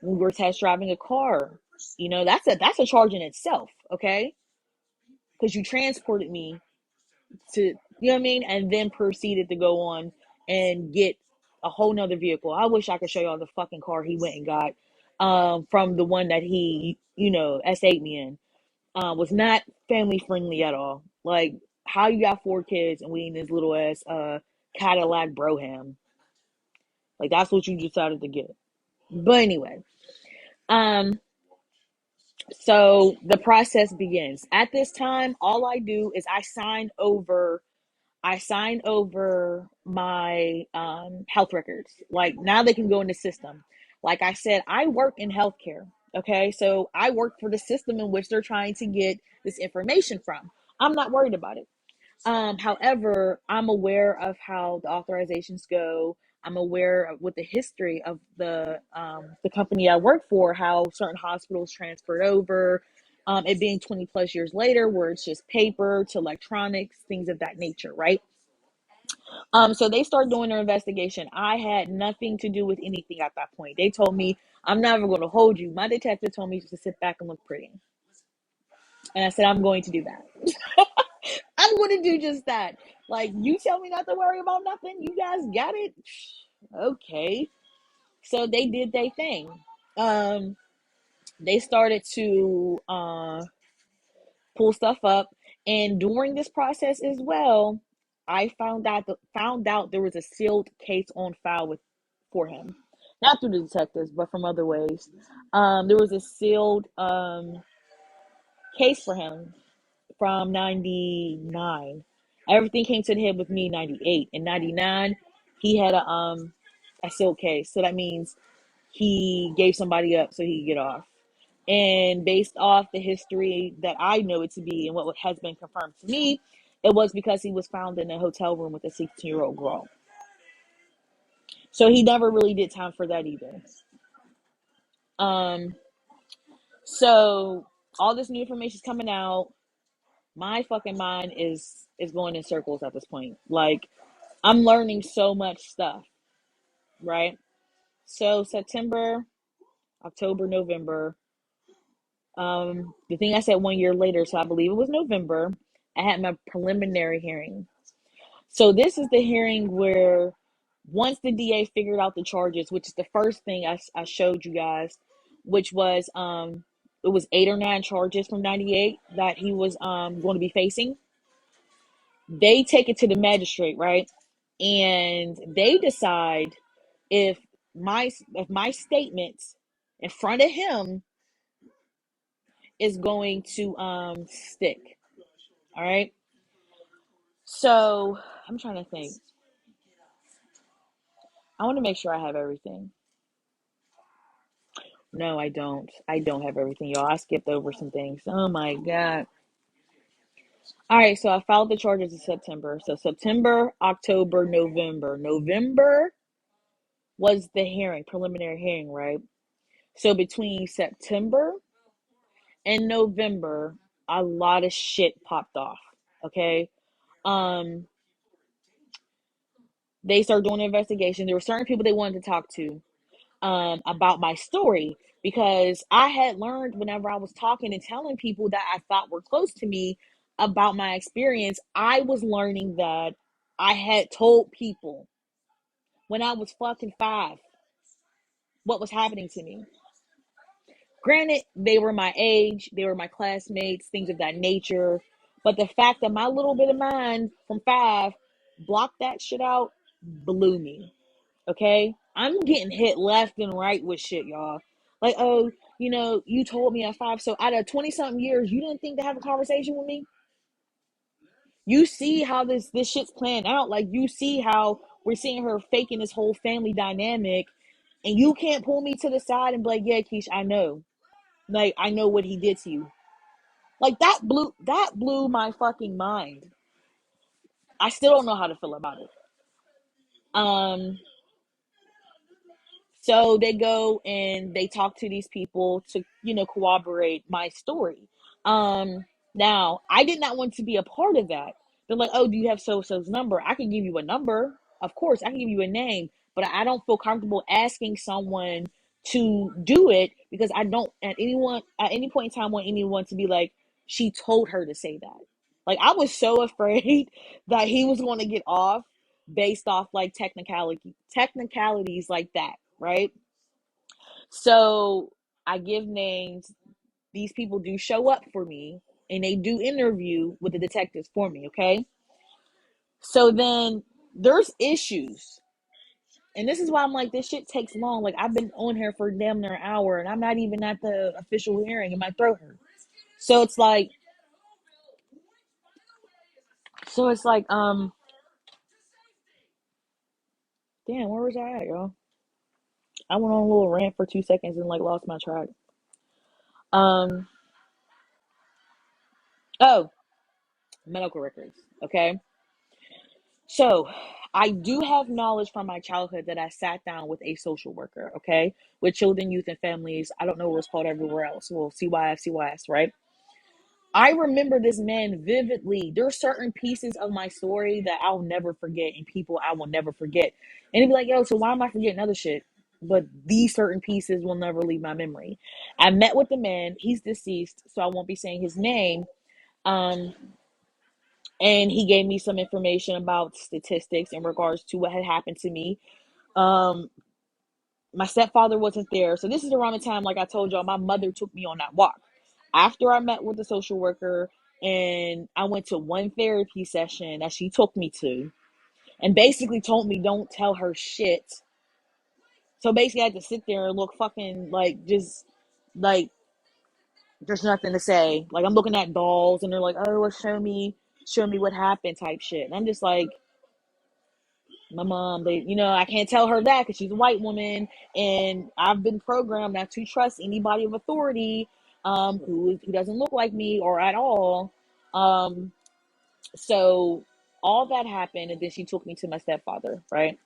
We were test driving a car. You know, that's a charge in itself, okay? Because you transported me to, you know what I mean, and then proceeded to go on and get a whole nother vehicle. I wish I could show y'all the fucking car he went and got. from the one that he, S8 me in, was not family friendly at all. Like, how you got 4 kids and we in this little ass Cadillac Broham? Like, that's what you decided to get. But anyway, um, so the process begins. At this time, all I do is I sign over my health records. Like, now they can go in the system. Like I said, I work in healthcare. Okay, so I work for the system in which they're trying to get this information from. I'm not worried about it. However, I'm aware of how the authorizations go. I'm aware of with the history of the company I work for, how certain hospitals transferred over. It being 20 plus years later, where it's just paper to electronics, things of that nature, right? So they started doing their investigation. I had nothing to do with anything at that point. They told me, I'm never going to hold you. My detective told me to sit back and look pretty. And I said, I'm going to do that. I'm going to do just that. Like, you tell me not to worry about nothing. You guys got it. Okay. So they did their thing. They started to pull stuff up, and during this process as well, I found out there was a sealed case on file for him, not through the detectives, but from other ways. There was a sealed case for him from '99. Everything came to the head with me in '98. In '99, he had a sealed case, so that means he gave somebody up so he could get off. And based off the history that I know it to be and what has been confirmed to me, it was because he was found in a hotel room with a 16-year-old girl. So he never really did time for that either. Um, so all this new information is coming out. My fucking mind is going in circles at this point. Like, I'm learning so much stuff, right? So September, October, November. The thing I said 1 year later, so I believe it was November, I had my preliminary hearing. So this is the hearing where once the DA figured out the charges, which is the first thing I showed you guys, which was it was 8 or 9 charges from '98 that he was going to be facing. They take it to the magistrate, right? And they decide if my statements in front of him is going to stick. All right. So I'm trying to think. I want to make sure I have everything. No, I don't. I don't have everything, y'all. I skipped over some things. Oh my God. All right, so I filed the charges in September. So September, October, November. November was the hearing, preliminary hearing, right? So between September and November, a lot of shit popped off. Okay. Um, they started doing an investigation. There were certain people they wanted to talk to about my story, because I had learned whenever I was talking and telling people that I thought were close to me about my experience, I was learning that I had told people when I was fucking 5 what was happening to me. Granted, they were my age, they were my classmates, things of that nature. But the fact that my little bit of mind from 5 blocked that shit out blew me. Okay? I'm getting hit left and right with shit, y'all. Like, oh, you told me at 5, so out of 20 something years, you didn't think to have a conversation with me? You see how this shit's playing out. Like, you see how we're seeing her faking this whole family dynamic, and you can't pull me to the side and be like, yeah, Keish, I know. Like, I know what he did to you. Like, that blew my fucking mind. I still don't know how to feel about it. Um, So they go and they talk to these people to, corroborate my story. Now I did not want to be a part of that. They're like, oh, do you have so-so's number? I can give you a number. Of course, I can give you a name, but I don't feel comfortable asking someone to do it, because I don't at any point in time want anyone to be like, she told her to say that. Like, I was so afraid that he was going to get off based off like technicalities like that, right? So I give names. These people do show up for me and they do interview with the detectives for me, okay? So then there's issues. And this is why I'm like, this shit takes long. Like, I've been on here for damn near an hour and I'm not even at the official hearing and my throat hurt. So it's like, damn, where was I at, y'all? I went on a little rant for 2 seconds and like lost my track. Um, oh, medical records, okay? So I do have knowledge from my childhood that I sat down with a social worker, okay? With children, youth, and families. I don't know what it's called everywhere else. Well, CYS, right? I remember this man vividly. There are certain pieces of my story that I'll never forget and people I will never forget. And he'd be like, yo, so why am I forgetting other shit? But these certain pieces will never leave my memory. I met with the man. He's deceased, so I won't be saying his name. Um, and he gave me some information about statistics in regards to what had happened to me. Um, my stepfather wasn't there. So this is around the time, like I told y'all, my mother took me on that walk. After I met with the social worker and I went to one therapy session that she took me to and basically told me don't tell her shit. So basically I had to sit there and look fucking like just like there's nothing to say. Like I'm looking at dolls and they're like, oh, well, show me what happened type shit. And I'm just like, my mom, I can't tell her that because she's a white woman, and I've been programmed not to trust anybody of authority, who doesn't look like me or at all. Um, so all that happened, and then she took me to my stepfather, right?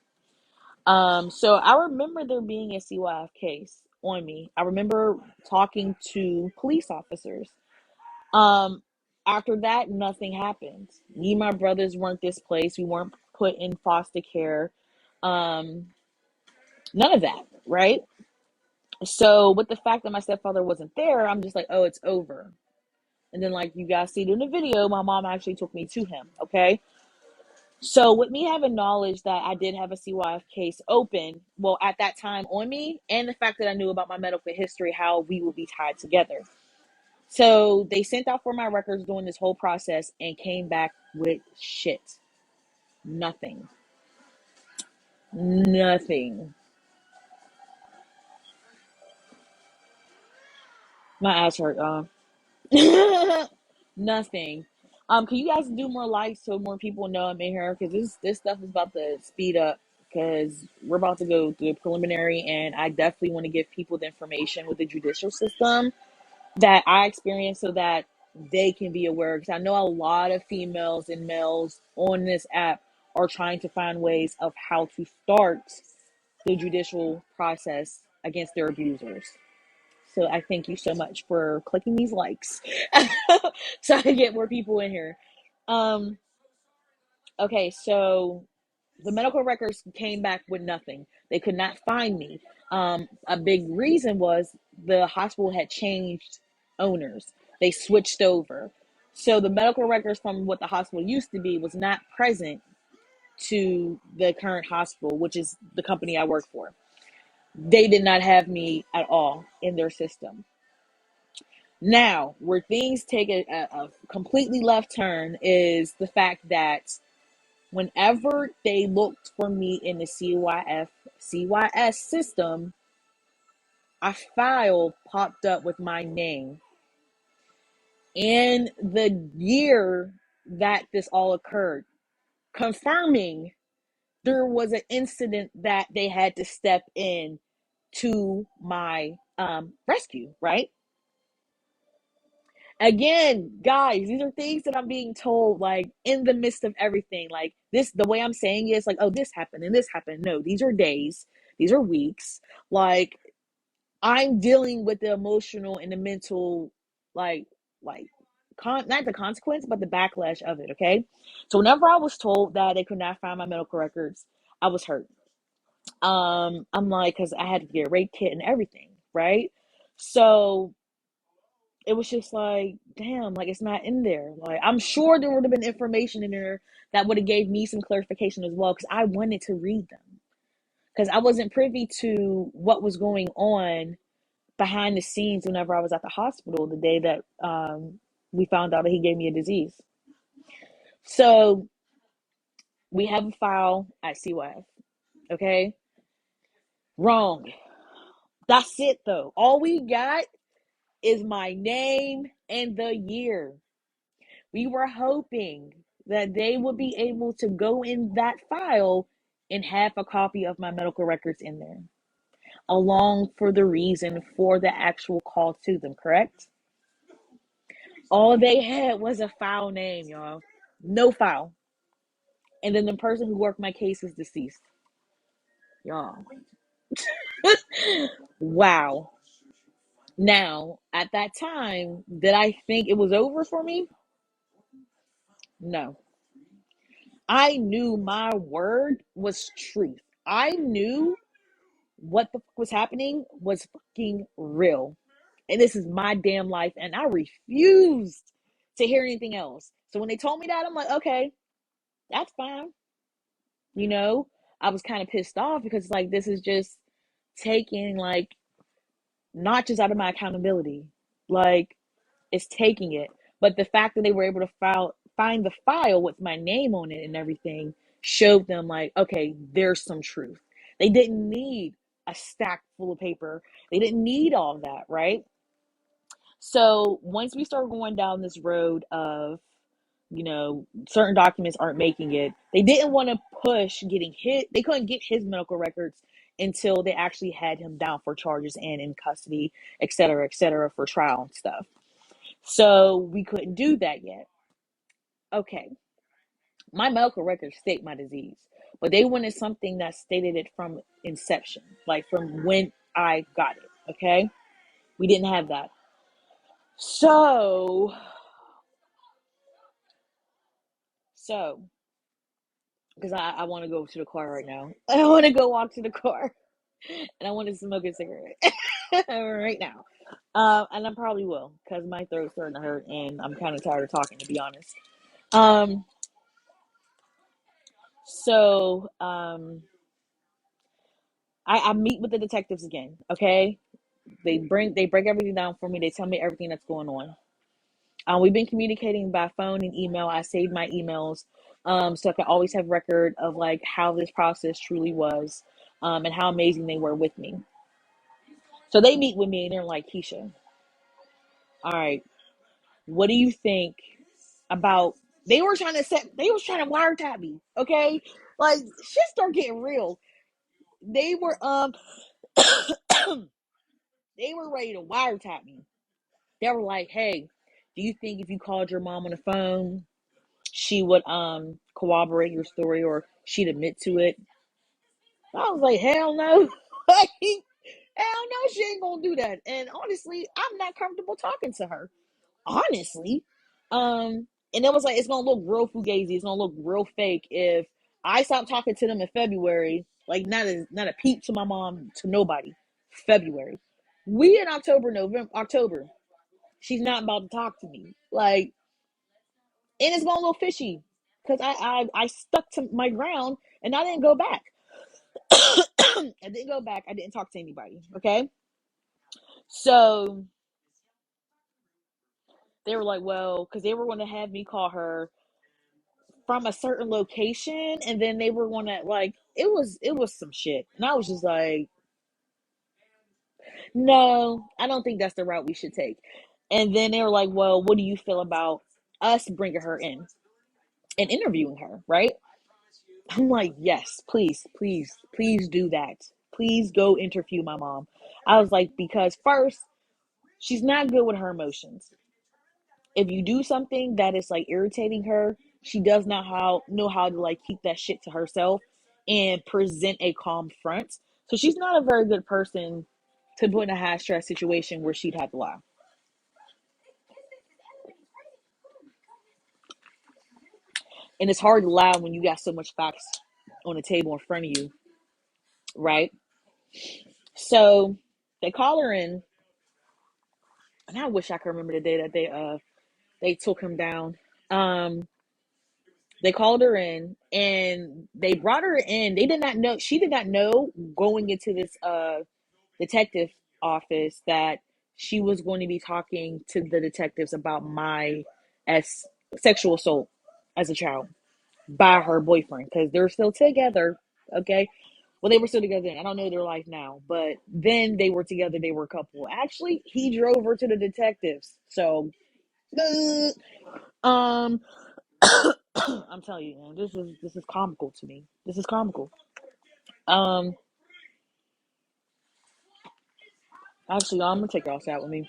So I remember there being a CYF case on me. I remember talking to police officers. Um, After that, nothing happened. Me and my brothers weren't displaced. We weren't put in foster care. Um, None of that, right? So with the fact that my stepfather wasn't there, I'm just like, oh, it's over. And then, like you guys see it in the video, my mom actually took me to him. Okay. So with me having knowledge that I did have a CYF case open, well, at that time on me, and the fact that I knew about my medical history, how we would be tied together. So they sent out for my records during this whole process and came back with shit. Nothing. Nothing. My ass hurt, Nothing. Can you guys do more likes so more people know I'm in here? Because this stuff is about to speed up. Because we're about to go through the preliminary, and I definitely want to give people the information with the judicial system that I experienced, so that they can be aware. Because I know a lot of females and males on this app are trying to find ways of how to start the judicial process against their abusers. So I thank you so much for clicking these likes so I can get more people in here. Um, okay, so the medical records came back with nothing. They could not find me. A big reason was the hospital had changed owners. They switched over. So the medical records from what the hospital used to be was not present to the current hospital, which is the company I work for. They did not have me at all in their system. Now, where things take a completely left turn is the fact that whenever they looked for me in the CYS system, a file popped up with my name and the year that this all occurred, confirming there was an incident that they had to step in to my rescue, right? Again, guys, these are things that I'm being told, like, in the midst of everything. Like, this, the way I'm saying it is like, oh, this happened and this happened. No, these are days, these are weeks. Like, I'm dealing with the emotional and the mental, like, like, not the consequence, but the backlash of it, okay? So, whenever I was told that they could not find my medical records, I was hurt. I'm like, because I had to get a rape kit and everything, right? So, it was just like, damn, like it's not in there. Like I'm sure there would have been information in there that would have gave me some clarification as well, because I wanted to read them. because I wasn't privy to what was going on behind the scenes whenever I was at the hospital the day that we found out that he gave me a disease. So we have a file at COF. Okay. Wrong. That's it though. All we got is my name and the year. We were hoping that they would be able to go in that file and have a copy of my medical records in there, along for the reason for the actual call to them, correct? All they had was a file name, y'all. No file. And then the person who worked my case is deceased. Y'all. Wow. Now, at that time, did I think it was over for me? No. I knew my word was truth. I knew what the fuck was happening was fucking real. And this is my damn life. And I refused to hear anything else. So when they told me that, I'm like, okay, that's fine. You know, I was kind of pissed off because like this is just taking like notches out of my accountability. Like it's taking it. But the fact that they were able to find the file with my name on it and everything showed them like, okay, there's some truth. They didn't need a stack full of paper. They didn't need all that, right? So once we start going down this road of, you know, certain documents aren't making it, they didn't want to push getting hit. They couldn't get his medical records until they actually had him down for charges and in custody, et cetera, for trial and stuff. So we couldn't do that yet. Okay. My medical records state my disease, but they wanted something that stated it from inception, like from when I got it. Okay. We didn't have that. So, because I want to go to the car right now. I want to go walk to the car and I want to smoke a cigarette right now. And I probably will because my throat's starting to hurt and I'm kind of tired of talking, to be honest. Um, so I meet with the detectives again. Okay, they break everything down for me. They tell me everything that's going on. We've been communicating by phone and email. I saved my emails so I can always have record of like how this process truly was and how amazing they were with me. So they meet with me and they're like, Keisha, all right, what do you think about? They were trying to wiretap me. Okay, like shit start getting real. They were they were ready to wiretap me. They were like, hey, do you think if you called your mom on the phone, she would corroborate your story or she'd admit to it? I was like, hell no. Like, hell no, she ain't gonna do that. And honestly, I'm not comfortable talking to her. Honestly. And it was like it's gonna look real fugazi, it's gonna look real fake if I stop talking to them in February, like not a peep to my mom, to nobody. February. We in October. She's not about to talk to me. Like, and it's going a little fishy because I stuck to my ground and I didn't go back. I didn't go back. I didn't talk to anybody. Okay. So they were like, well, because they were going to have me call her from a certain location, and then they were going to like it was some shit, and I was just like, no, I don't think that's the route we should take. And then they were like, well, what do you feel about us bringing her in and interviewing her, right? I'm like, yes, please, please, please do that. Please go interview my mom. I was like, because first, she's not good with her emotions. If you do something that is like irritating her, she does not know how to like keep that shit to herself and present a calm front. So she's not a very good person to put in a high stress situation where she'd have to lie. And it's hard to lie when you got so much facts on the table in front of you, right? So they call her in, and I wish I could remember the day that they took him down. Um, They called her in and they brought her in. They did not know, she did not know going into this detective office that she was going to be talking to the detectives about my as sexual assault as a child by her boyfriend, because they're still together. Okay. Well, they were still together then. I don't know their life now, but then they were together. They were a couple. Actually, he drove her to the detectives. So, um, I'm telling you, man, this is comical to me. This is comical. Um, Actually, I'm gonna take y'all side with me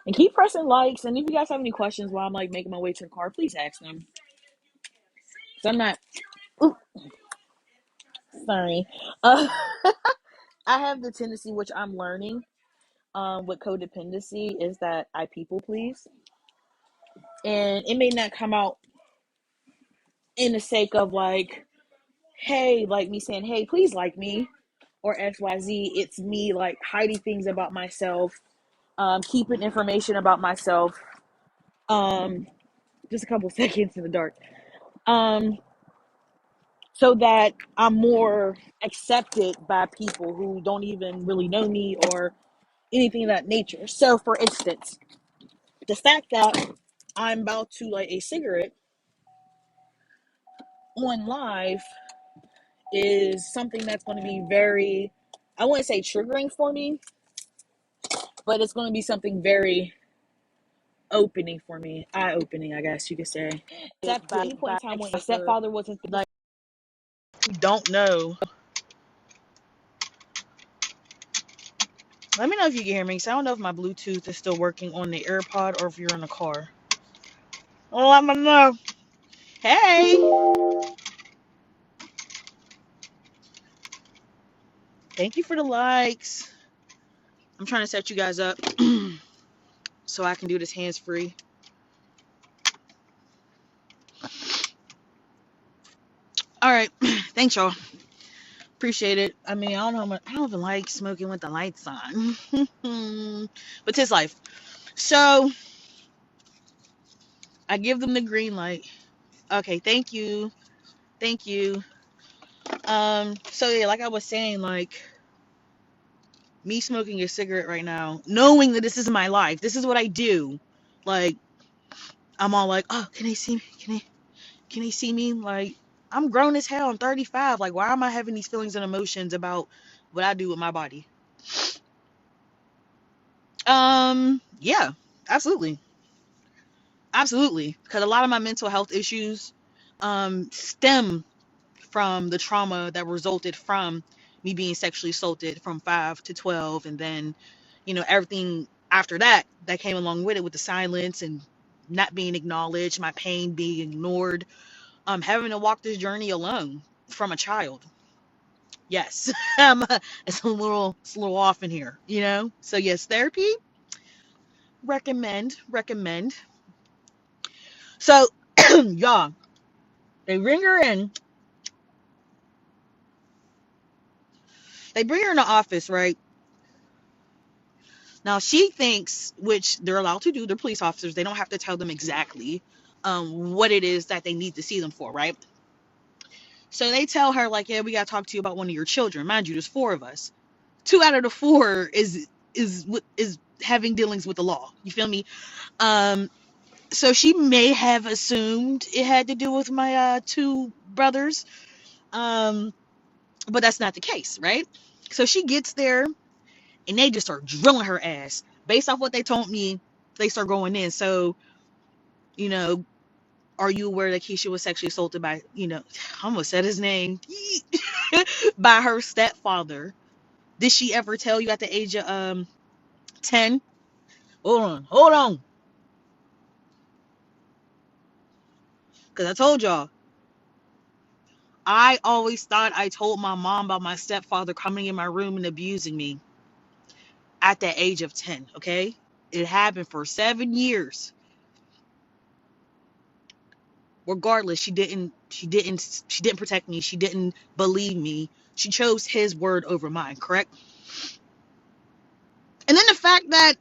and keep pressing likes. And if you guys have any questions while I'm like making my way to the car, please ask them. So I'm not. Ooh, sorry. Uh, I have the tendency, which I'm learning, with codependency, is that I people please, and it may not come out in the sake of like, hey, like me saying, hey, please like me, or XYZ. It's me like hiding things about myself, keeping information about myself. Um, just a couple seconds in the dark. Um, so that I'm more accepted by people who don't even really know me or anything of that nature. So, for instance, the fact that I'm about to light a cigarette on live is something that's going to be very, I wouldn't say triggering for me, but it's going to be something very opening for me, eye opening, I guess you could say. Except at any point in time when my stepfather wasn't like, don't know. Let me know if you can hear me, because I don't know if my Bluetooth is still working on the AirPod or if you're in the car. Oh, let me know. Hey! Thank you for the likes. I'm trying to set you guys up so I can do this hands-free. All right. Thanks, y'all. Appreciate it. I mean, I don't even like smoking with the lights on. But it's life. So, I give them the green light. Okay, thank you. Thank you. So yeah, like I was saying, like me smoking a cigarette right now, knowing that this is my life, this is what I do. Like, I'm all like, oh, can they see me? Can they see me? Like, I'm grown as hell. I'm 35. Like, why am I having these feelings and emotions about what I do with my body? Yeah, absolutely. Absolutely. Because a lot of my mental health issues stem from the trauma that resulted from me being sexually assaulted from 5 to 12, and then everything after that came along with it, with the silence and not being acknowledged, my pain being ignored, having to walk this journey alone from a child. Yes. It's a little off in here, so yes, therapy, recommend. So y'all, they bring her in, they bring her in the office, right? Now she thinks, which they're allowed to do, they're police officers, they don't have to tell them exactly what it is that they need to see them for, right? So they tell her, like, yeah, we gotta talk to you about one of your children. Mind you, there's 4 of us. 2 out of the 4 is having dealings with the law. You feel me? So she may have assumed it had to do with my 2 brothers, but that's not the case, right? So she gets there and they just start drilling her ass. Based off what they told me, they start going in. So, you know, are you aware that Kisha was sexually assaulted by, I almost said his name, by her stepfather? Did she ever tell you at the age of 10? Hold on. Because I told y'all, I always thought I told my mom about my stepfather coming in my room and abusing me at the age of 10, okay? It happened for 7 years. Regardless, she didn't protect me. She didn't believe me. She chose his word over mine, correct? And then the fact that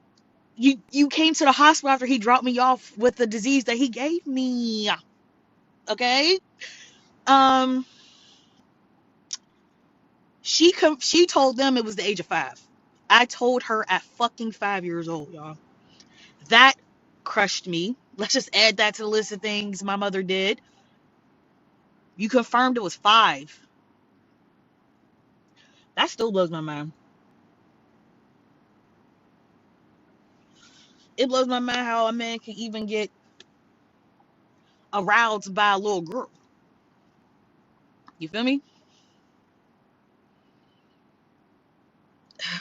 You came to the hospital after he dropped me off with the disease that he gave me. Okay? Um, she told them it was the age of 5. I told her at fucking 5 years old, y'all. That crushed me. Let's just add that to the list of things my mother did. You confirmed it was 5. That still blows my mind. It blows my mind how a man can even get aroused by a little girl. You feel me?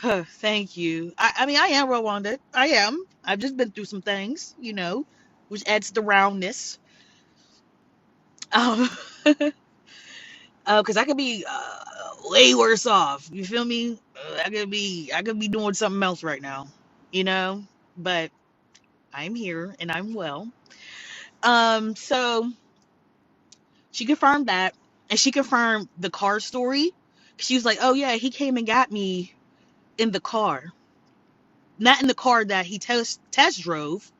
Thank you. I mean, I am Rwanda. I am. I've just been through some things, which adds the roundness. Um, because I could be way worse off. You feel me? I could be doing something else right now, you know. But I'm here and I'm well. So she confirmed that, and she confirmed the car story. She was like, "Oh yeah, he came and got me in the car, not in the car that he test drove."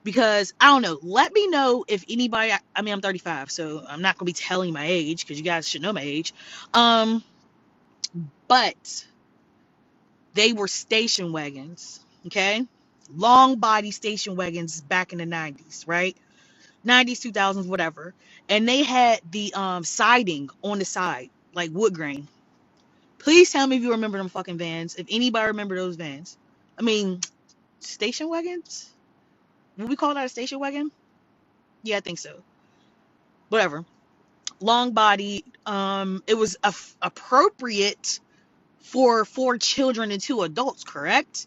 Because I don't know. Let me know if anybody. I mean, I'm 35, so I'm not gonna be telling my age because you guys should know my age. Um, but they were station wagons, okay? Long body station wagons back in the 90s, right? 90s, 2000s, whatever. And they had the siding on the side, like wood grain. Please tell me if you remember them fucking vans. If anybody remember those vans. I mean, station wagons? Would we call that a station wagon? Yeah, I think so. Whatever. Long body. It was appropriate for 4 children and 2 adults, correct?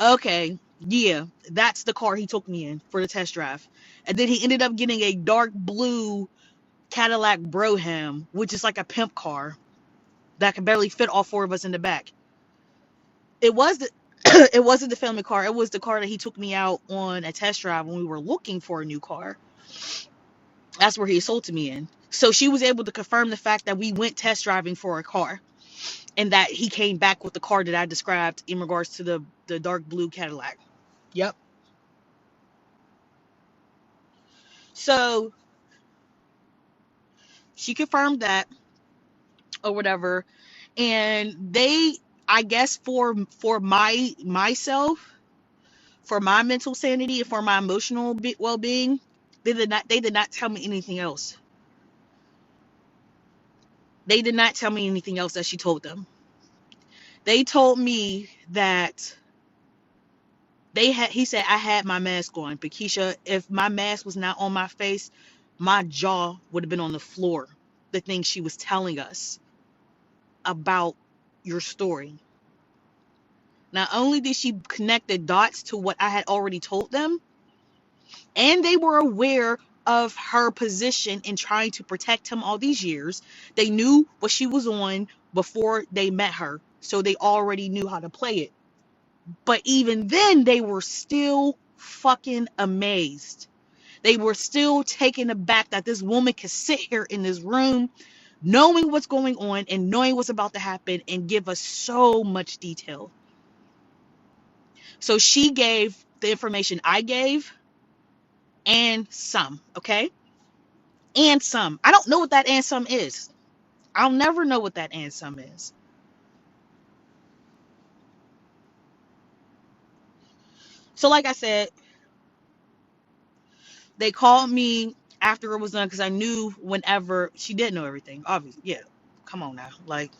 Okay, yeah, that's the car he took me in for the test drive. And then he ended up getting a dark blue Cadillac Brougham, which is like a pimp car that can barely fit all 4 of us in the back. It was the it wasn't the family car. It was the car that he took me out on a test drive when we were looking for a new car. That's where he sold to me in. So she was able to confirm the fact that we went test driving for a car and that he came back with the car that I described in regards to the dark blue Cadillac. Yep. So she confirmed that or whatever, and they, I guess, for myself, for my mental sanity and for my emotional well-being, they did not tell me anything else. They did not tell me anything else that she told them. They told me that he said I had my mask on, but Keisha, if my mask was not on my face, my jaw would have been on the floor. The things she was telling us about your story. Not only did she connect the dots to what I had already told them, and they were aware of her position in trying to protect him all these years. They knew what she was on before they met her, so they already knew how to play it. But even then, they were still fucking amazed. They were still taken aback that this woman could sit here in this room knowing what's going on and knowing what's about to happen and give us so much detail. So she gave the information I gave and some, okay? And some. I don't know what that and some is. I'll never know what that and some is. So, like I said, they called me after it was done because I knew whenever she did know everything. Obviously, yeah. Come on now, like,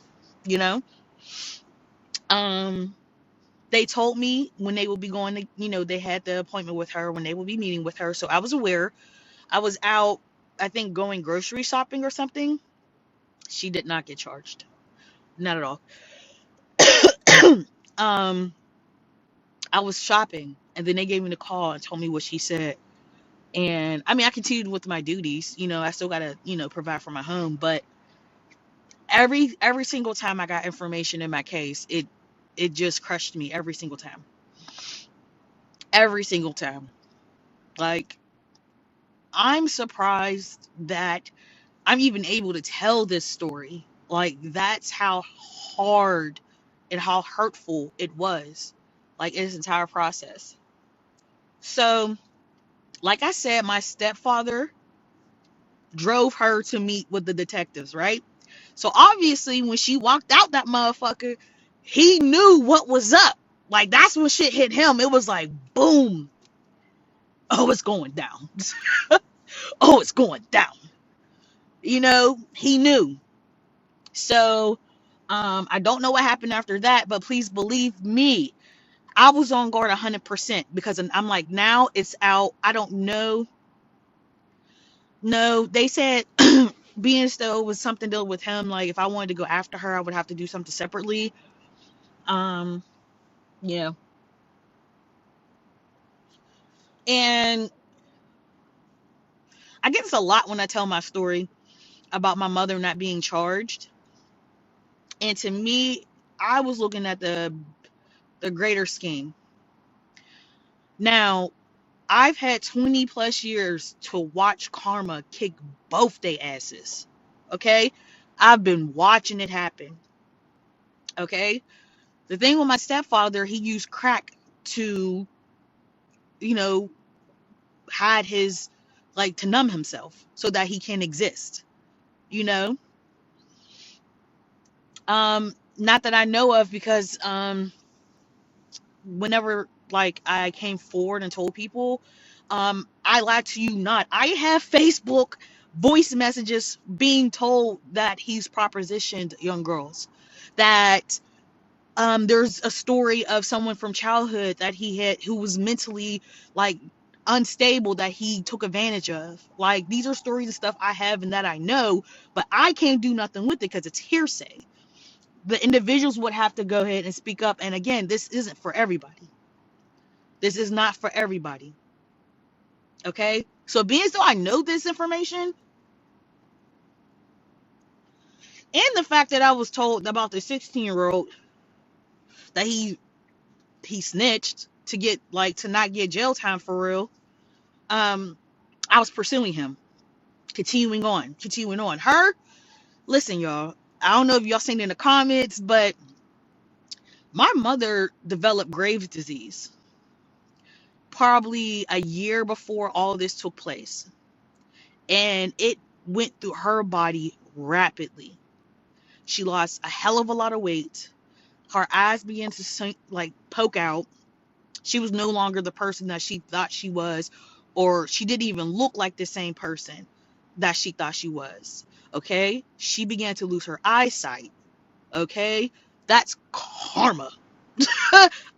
you know. Um, they told me when they would be going to, they had the appointment with her when they would be meeting with her. So I was aware. I was out, I think, going grocery shopping or something. She did not get charged, not at all. um, I was shopping, and then they gave me the call and told me what she said. And I mean, I continued with my duties. I still gotta, provide for my home. But every single time I got information in my case, it just crushed me every single time. Every single time. Like, I'm surprised that I'm even able to tell this story. Like, that's how hard and how hurtful it was. like in this entire process. So, like I said, my stepfather drove her to meet with the detectives, right? So obviously, when she walked out that motherfucker, he knew what was up. Like that's when shit hit him. It was like, boom. Oh, it's going down. Oh, it's going down. He knew. So, I don't know what happened after that, but please believe me, I was on guard 100% because I'm like, now it's out. I don't know. No, they said being still was something deal with him. Like if I wanted to go after her, I would have to do something separately. Um, yeah. And I get this a lot when I tell my story about my mother not being charged. And to me, I was looking at the greater scheme. Now, I've had 20 plus years to watch karma kick both they asses. Okay? I've been watching it happen. Okay? The thing with my stepfather, he used crack to, you know, hide his, like, to numb himself so that he can exist. You know? Not that I know of because, whenever, like, I came forward and told people, I lied to you not. I have Facebook voice messages being told that he's propositioned young girls. That there's a story of someone from childhood that he had who was mentally like unstable that he took advantage of. Like these are stories and stuff I have and that I know, but I can't do nothing with it because it's hearsay. The individuals would have to go ahead and speak up. And again, this isn't for everybody. This is not for everybody. Okay? So being so I know this information and the fact that I was told about the 16-year-old that he snitched to get like to not get jail time for real. I was pursuing him, continuing on. Her, listen, y'all. I don't know if y'all seen in the comments, but my mother developed Graves' disease probably a year before all this took place, and it went through her body rapidly. She lost a hell of a lot of weight. Her eyes began to sink, like poke out. She was no longer the person that she thought she was, or she didn't even look like the same person that she thought she was. Okay? She began to lose her eyesight. Okay? That's karma.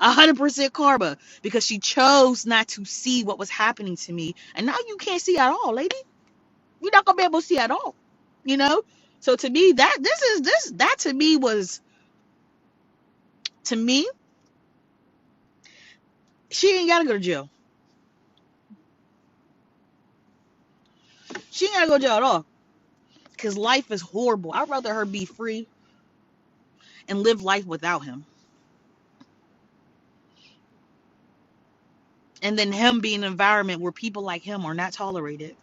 100% karma. Because she chose not to see what was happening to me. And now you can't see at all, lady. You're not gonna be able to see at all. You know? So to me, that to me was, to me, she ain't gotta go to jail. She ain't gotta go to jail at all. Because life is horrible. I'd rather her be free and live life without him. And then him be in an environment where people like him are not tolerated.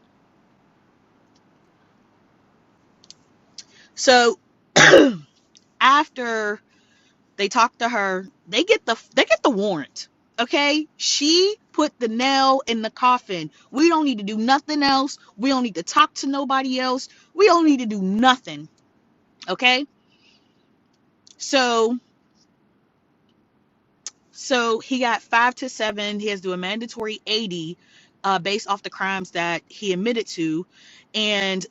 So after they talk to her, they get the warrant. Okay? She put the nail in the coffin. We don't need to do nothing else. We don't need to talk to nobody else. We don't need to do nothing. Okay? So he got 5 to 7. He has to do a mandatory 80 based off the crimes that he admitted to. And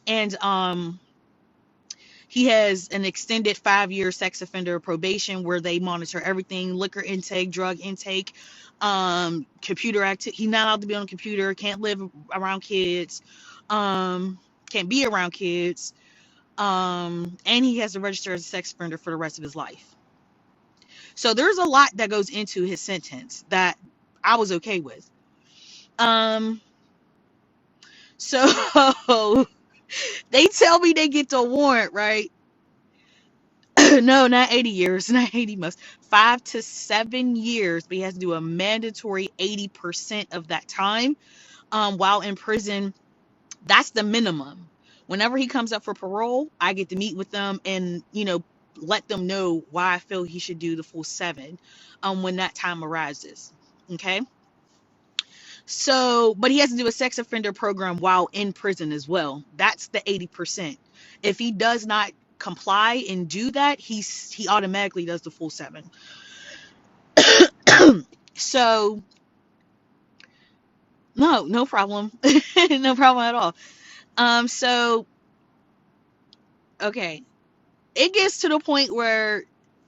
and he has an extended 5-year sex offender probation where they monitor everything: liquor intake, drug intake, computer activity. He's not allowed to be on a computer, can't live around kids, can't be around kids, and he has to register as a sex offender for the rest of his life. So there's a lot that goes into his sentence that I was okay with. Um, so they tell me they get the warrant, right? No, not 80 years, not 80 months. 5 to 7 years, but he has to do a mandatory 80% of that time while in prison. That's the minimum. Whenever he comes up for parole, I get to meet with them and, let them know why I feel he should do the full 7 when that time arises. Okay. So, but he has to do a sex offender program while in prison as well. That's the 80%. If he does not comply and do that, he automatically does the full 7. So, no problem. No problem at all. So okay. It gets to the point where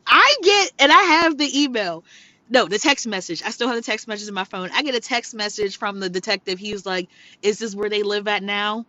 I get, and I have the email. No, the text message. I still have the text message in my phone. I get a text message from the detective. He was like, "Is this where they live at now?"